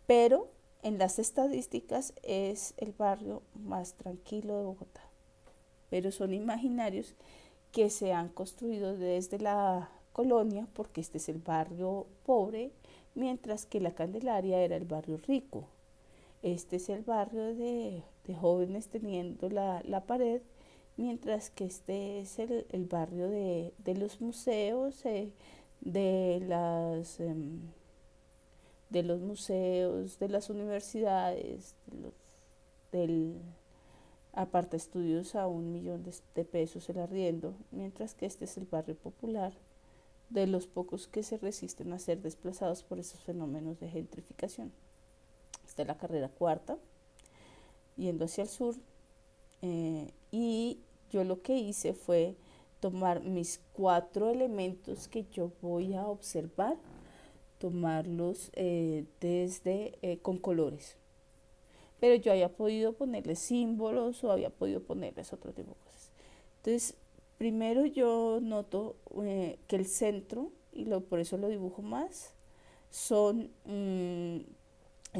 Pero en las estadísticas es el barrio más tranquilo de Bogotá. Pero son imaginarios que se han construido desde la colonia, porque este es el barrio pobre, mientras que la Candelaria era el barrio rico. Este es el barrio de jóvenes teniendo la pared, mientras que este es el barrio de los museos, de las de los museos, de las universidades, del aparta estudios a 1 millón de pesos el arriendo, mientras que este es el barrio popular de los pocos que se resisten a ser desplazados por esos fenómenos de gentrificación. Esta es la carrera cuarta, yendo hacia el sur, y yo lo que hice fue tomar mis 4 elementos que yo voy a observar, tomarlos con colores. Pero yo había podido ponerles símbolos o había podido ponerles otro tipo de cosas. Entonces, primero yo noto que el centro, y por eso lo dibujo más, es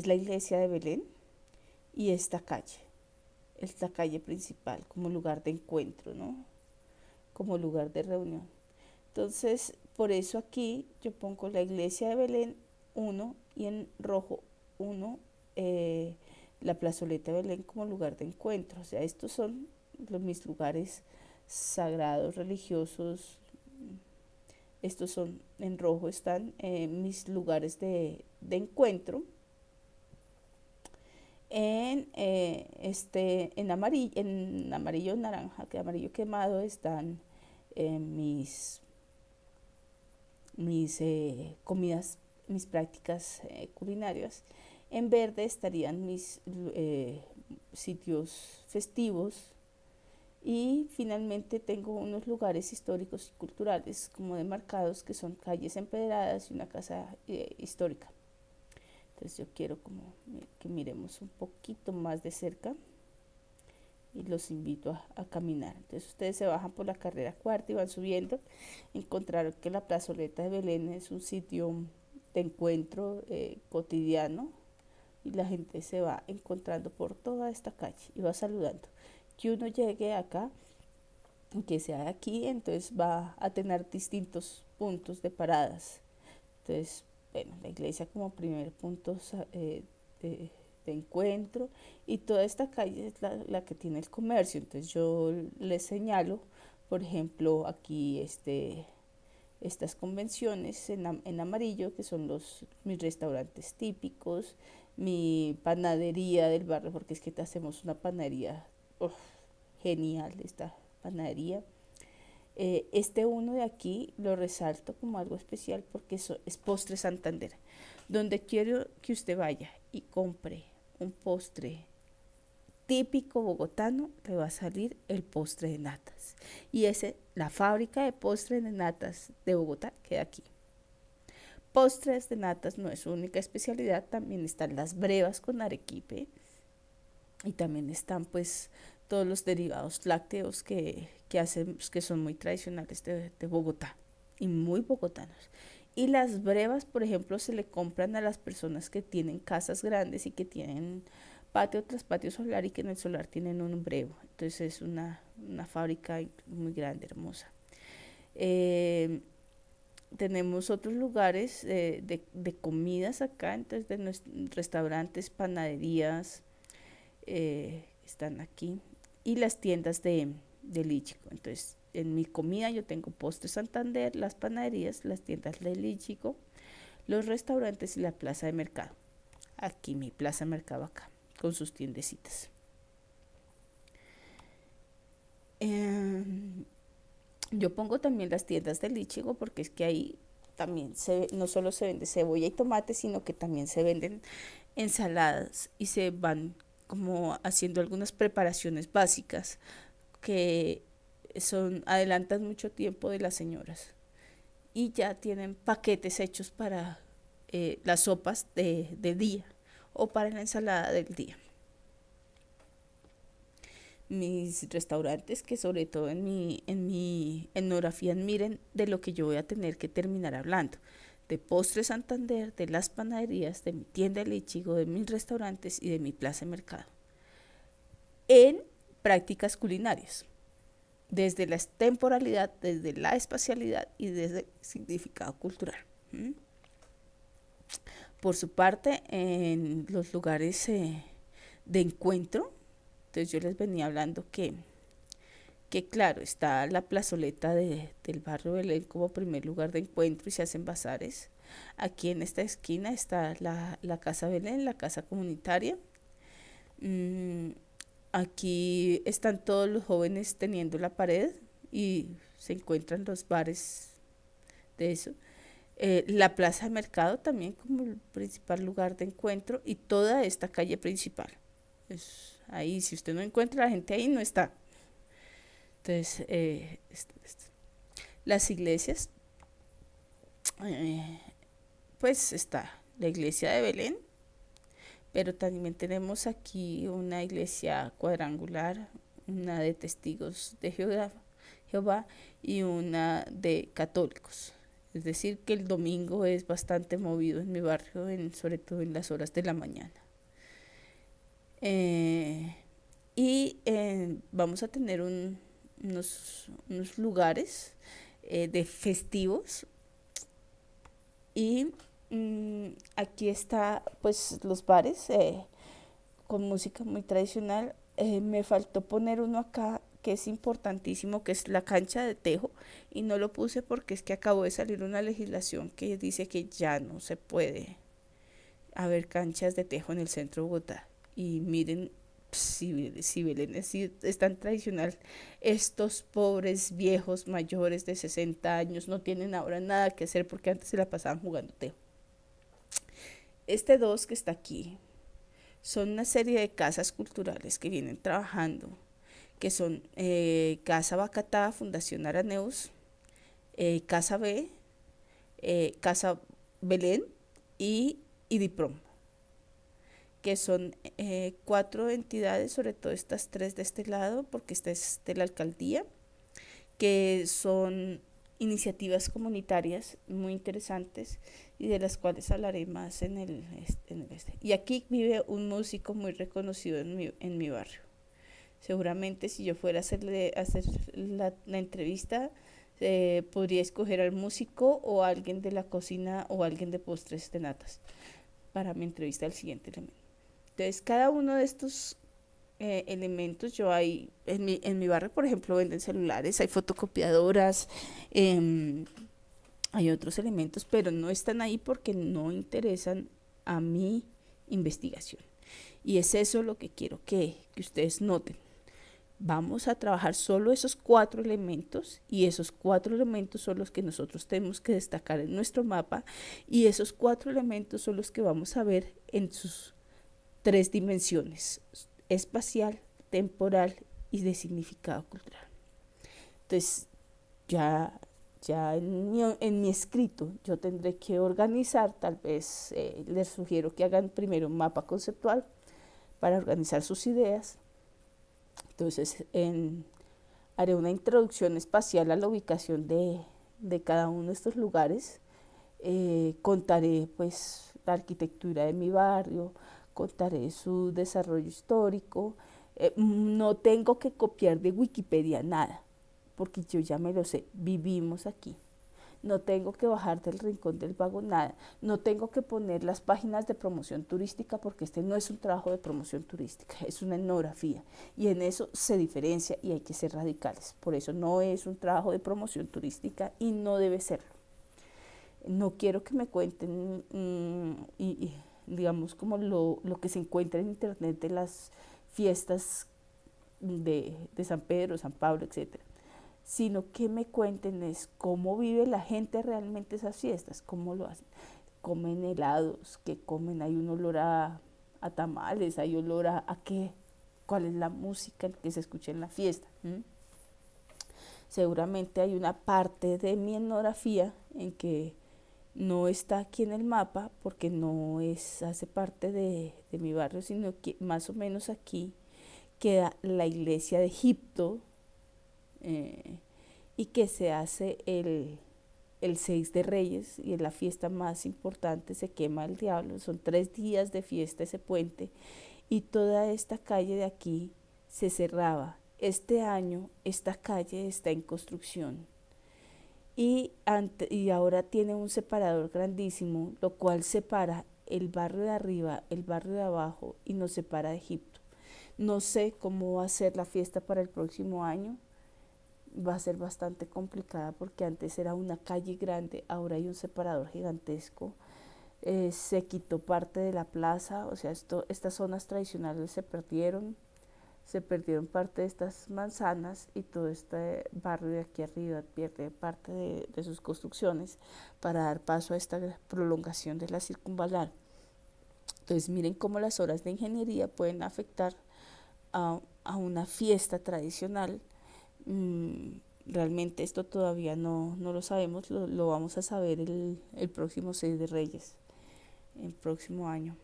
la iglesia de Belén y esta calle principal como lugar de encuentro, ¿no? como lugar de reunión. Entonces, por eso aquí yo pongo la iglesia de Belén 1 y en rojo 1 la plazoleta de Belén como lugar de encuentro. O sea, estos son mis lugares sagrados, religiosos. Estos son en rojo, están mis lugares de encuentro. En amarillo naranja, que amarillo quemado, están mis comidas, mis prácticas culinarias. En verde estarían mis sitios festivos. Y finalmente tengo unos lugares históricos y culturales como demarcados, que son calles empedradas y una casa histórica. Entonces yo quiero como que miremos un poquito más de cerca y los invito a caminar. Entonces ustedes se bajan por la carrera cuarta y van subiendo. Encontraron que la plazoleta de Belén es un sitio de encuentro cotidiano, y la gente se va encontrando por toda esta calle y va saludando. Que uno llegue acá, que sea aquí, entonces va a tener distintos puntos de paradas. Entonces, bueno, la iglesia como primer punto de encuentro, y toda esta calle es la que tiene el comercio. Entonces yo les señalo, por ejemplo, aquí estas convenciones en amarillo, que son mis restaurantes típicos, mi panadería del barrio, porque es que te hacemos una panadería genial, esta panadería. Este uno de aquí lo resalto como algo especial porque es Postre Santander, donde quiero que usted vaya y compre un postre típico bogotano, le va a salir el postre de natas. Y la fábrica de postres de natas de Bogotá queda aquí. Postres de natas no es su única especialidad, también están las brevas con arequipe, y también están pues todos los derivados lácteos que son muy tradicionales de Bogotá y muy bogotanos. Y las brevas, por ejemplo, se le compran a las personas que tienen casas grandes y que tienen patio tras patio solar, y que en el solar tienen un brevo. Entonces es una fábrica muy grande, hermosa. Eh, Tenemos otros lugares de comidas acá, entonces de restaurantes, panaderías, están aquí, y las tiendas de Lichico. Entonces, en mi comida yo tengo Postre Santander, las panaderías, las tiendas de Lichico, los restaurantes y la plaza de mercado. Aquí mi plaza de mercado acá, con sus tiendecitas. Eh, yo pongo también las tiendas de Lichico porque es que ahí también no solo se vende cebolla y tomate, sino que también se venden ensaladas y se van como haciendo algunas preparaciones básicas que adelantan mucho tiempo de las señoras, y ya tienen paquetes hechos para las sopas de día o para la ensalada del día. Mis restaurantes, que sobre todo en mi etnografía miren de lo que yo voy a tener que terminar hablando: de Postre Santander, de las panaderías, de mi tienda de Lichigo, de mis restaurantes y de mi plaza de mercado. En prácticas culinarias, desde la temporalidad, desde la espacialidad y desde el significado cultural. ¿Mm? Por su parte, en los lugares de encuentro, entonces yo les venía hablando que claro, está la plazoleta del barrio Belén como primer lugar de encuentro y se hacen bazares. Aquí en esta esquina está la Casa Belén, la casa comunitaria. Mm, Aquí están todos los jóvenes teniendo la pared y se encuentran los bares de eso. La plaza de mercado también como el principal lugar de encuentro, y toda esta calle principal. Ahí, si usted no encuentra a la gente ahí, no está. Entonces, las iglesias, eh, pues está la iglesia de Belén, pero también tenemos aquí una iglesia cuadrangular, una de testigos de Jehová y una de católicos. Es decir, que el domingo es bastante movido en mi barrio, sobre todo en las horas de la mañana. Y vamos a tener unos lugares de festivos y aquí está pues los bares con música muy tradicional. Me faltó poner uno acá que es importantísimo, que es la cancha de tejo, y no lo puse porque es que acabó de salir una legislación que dice que ya no se puede haber canchas de tejo en el centro de Bogotá. Y miren, si Belén es tan tradicional, estos pobres viejos mayores de 60 años no tienen ahora nada que hacer porque antes se la pasaban jugando tejo. Este 2 que está aquí son una serie de casas culturales que vienen trabajando, que son Casa Bacatá, Fundación Araneus, Casa B, Casa Belén y IDIPROM, que son cuatro entidades, sobre todo estas tres de este lado, porque esta es de la alcaldía, que son iniciativas comunitarias muy interesantes y de las cuales hablaré más en el. Y aquí vive un músico muy reconocido en mi barrio. Seguramente si yo fuera a hacer la entrevista, podría escoger al músico o a alguien de la cocina o a alguien de postres de natas para mi entrevista al siguiente elemento. Entonces, cada uno de estos elementos, yo hay, en mi barrio, por ejemplo, venden celulares, hay fotocopiadoras, em, hay otros elementos, pero no están ahí porque no interesan a mi investigación. Y es eso lo que quiero que ustedes noten. Vamos a trabajar solo esos cuatro elementos y esos cuatro elementos son los que nosotros tenemos que destacar en nuestro mapa y esos cuatro elementos son los que vamos a ver en sus tres dimensiones: espacial, temporal y de significado cultural. Entonces, ya en mi escrito yo tendré que organizar, tal vez les sugiero que hagan primero un mapa conceptual para organizar sus ideas. Entonces, haré una introducción espacial a la ubicación de cada uno de estos lugares. Contaré pues la arquitectura de mi barrio, contaré su desarrollo histórico. No tengo que copiar de Wikipedia nada, porque yo ya me lo sé, vivimos aquí. No tengo que bajar del Rincón del Vago nada. No tengo que poner las páginas de promoción turística porque este no es un trabajo de promoción turística, es una etnografía. Y en eso se diferencia y hay que ser radicales. Por eso no es un trabajo de promoción turística y no debe serlo. No quiero que me cuenten y digamos como lo que se encuentra en internet de las fiestas de San Pedro, San Pablo, etcétera, sino que me cuenten es cómo vive la gente realmente esas fiestas, cómo lo hacen. Comen helados, que comen, hay un olor a tamales, hay olor a qué, cuál es la música que se escucha en la fiesta. Seguramente hay una parte de mi etnografía en que no está aquí en el mapa porque no hace parte de mi barrio, sino que más o menos aquí queda la iglesia de Egipto, y que se hace el 6 de Reyes y es la fiesta más importante, se quema el diablo, son 3 días de fiesta ese puente y toda esta calle de aquí se cerraba. Este año esta calle está en construcción y ahora tiene un separador grandísimo, lo cual separa el barrio de arriba, el barrio de abajo y nos separa de Egipto. No sé cómo va a ser la fiesta para el próximo año, va a ser bastante complicada porque antes era una calle grande, ahora hay un separador gigantesco. Se quitó parte de la plaza, o sea, estas zonas tradicionales se perdieron parte de estas manzanas y todo este barrio de aquí arriba pierde parte de sus construcciones para dar paso a esta prolongación de la circunvalar. Entonces miren cómo las obras de ingeniería pueden afectar a una fiesta tradicional. Realmente esto todavía no lo sabemos, lo vamos a saber el próximo 6 de Reyes, el próximo año.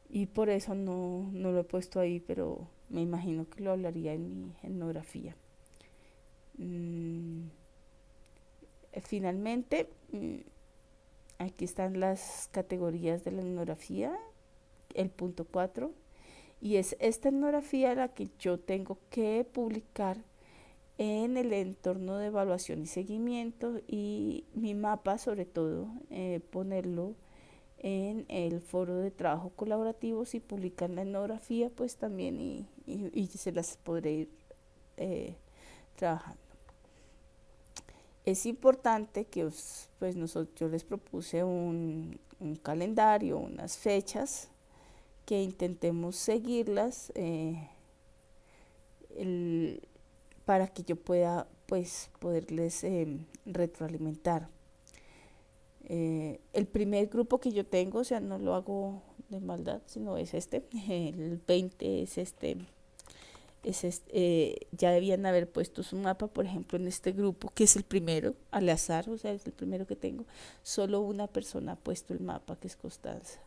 Y por eso no lo he puesto ahí, pero me imagino que lo hablaría en mi etnografía. Mm, Finalmente, aquí están las categorías de la etnografía, el punto 4, y es esta etnografía la que yo tengo que publicar en el entorno de evaluación y seguimiento, y mi mapa sobre todo ponerlo en el foro de trabajo colaborativo. Si publican la etnografía pues también y se las podré ir trabajando. Es importante que pues yo les propuse un calendario, unas fechas que intentemos seguirlas el, para que yo pueda pues poderles retroalimentar. El primer grupo que yo tengo, o sea, no lo hago de maldad, sino es este, el 20 ya debían haber puesto su mapa, por ejemplo, en este grupo, que es el primero, al azar, o sea, es el primero que tengo, solo una persona ha puesto el mapa, que es Constanza.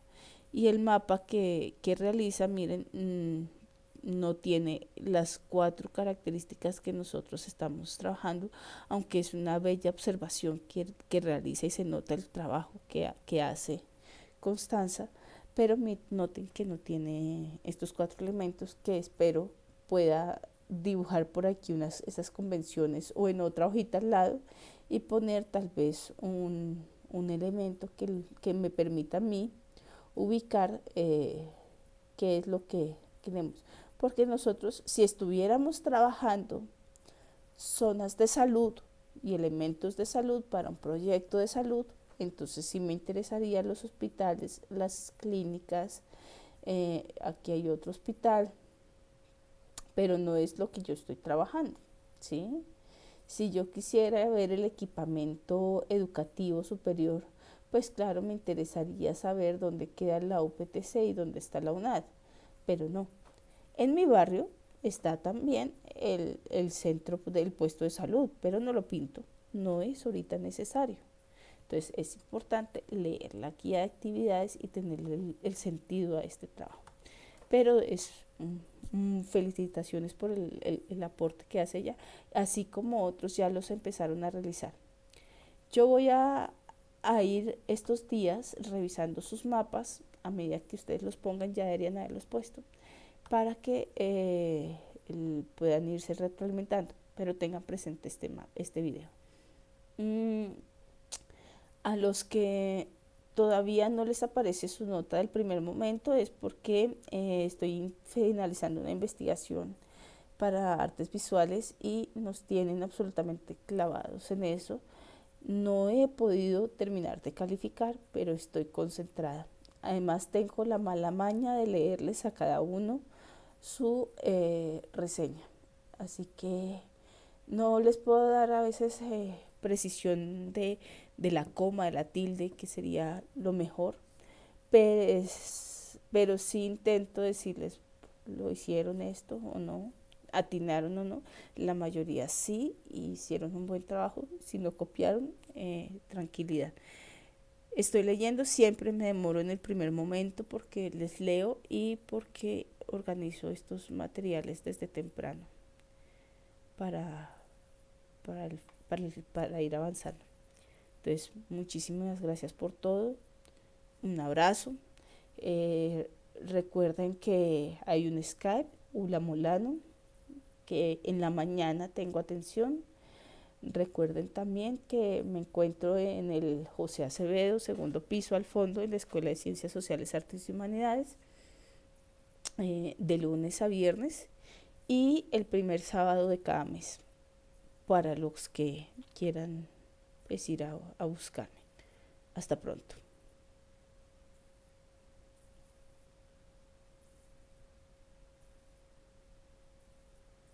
Y el mapa que realiza, miren, no tiene las 4 características que nosotros estamos trabajando, aunque es una bella observación que realiza y se nota el trabajo que hace Constanza, pero noten que no tiene estos 4 elementos que espero pueda dibujar por aquí esas convenciones o en otra hojita al lado y poner tal vez un elemento que me permita a mí ubicar qué es lo que queremos. Porque nosotros, si estuviéramos trabajando zonas de salud y elementos de salud para un proyecto de salud, entonces sí me interesaría los hospitales, las clínicas, aquí hay otro hospital, pero no es lo que yo estoy trabajando, ¿sí? Si yo quisiera ver el equipamiento educativo superior, pues claro, me interesaría saber dónde queda la UPTC y dónde está la UNAD, pero no. En mi barrio está también el centro del puesto de salud, pero no lo pinto, no es ahorita necesario. Entonces es importante leer la guía de actividades y tener el sentido a este trabajo. Pero felicitaciones por el aporte que hace ella, así como otros ya los empezaron a realizar. Yo voy a ir estos días revisando sus mapas, a medida que ustedes los pongan ya deberían haberlos puesto, para que puedan irse retroalimentando, pero tengan presente este video. A los que todavía no les aparece su nota del primer momento es porque estoy finalizando una investigación para artes visuales y nos tienen absolutamente clavados en eso. No he podido terminar de calificar, pero estoy concentrada. Además tengo la mala maña de leerles a cada uno su reseña. Así que no les puedo dar a veces precisión de la coma, de la tilde, que sería lo mejor, pero sí intento decirles, ¿lo hicieron esto o no? ¿Atinaron o no? La mayoría sí, hicieron un buen trabajo. Si no copiaron, tranquilidad. Estoy leyendo, siempre me demoro en el primer momento porque les leo y porque organizo estos materiales desde temprano para, para, el- para ir avanzando. Entonces, muchísimas gracias por todo. Un abrazo. Eh, Recuerden que hay un Skype, Ula Molano, que en la mañana tengo atención. Recuerden también que me encuentro en el José Acevedo, segundo piso al fondo, en la Escuela de Ciencias Sociales, Artes y Humanidades, de lunes a viernes y el primer sábado de cada mes, para los que quieran pues, ir a buscarme. Hasta pronto.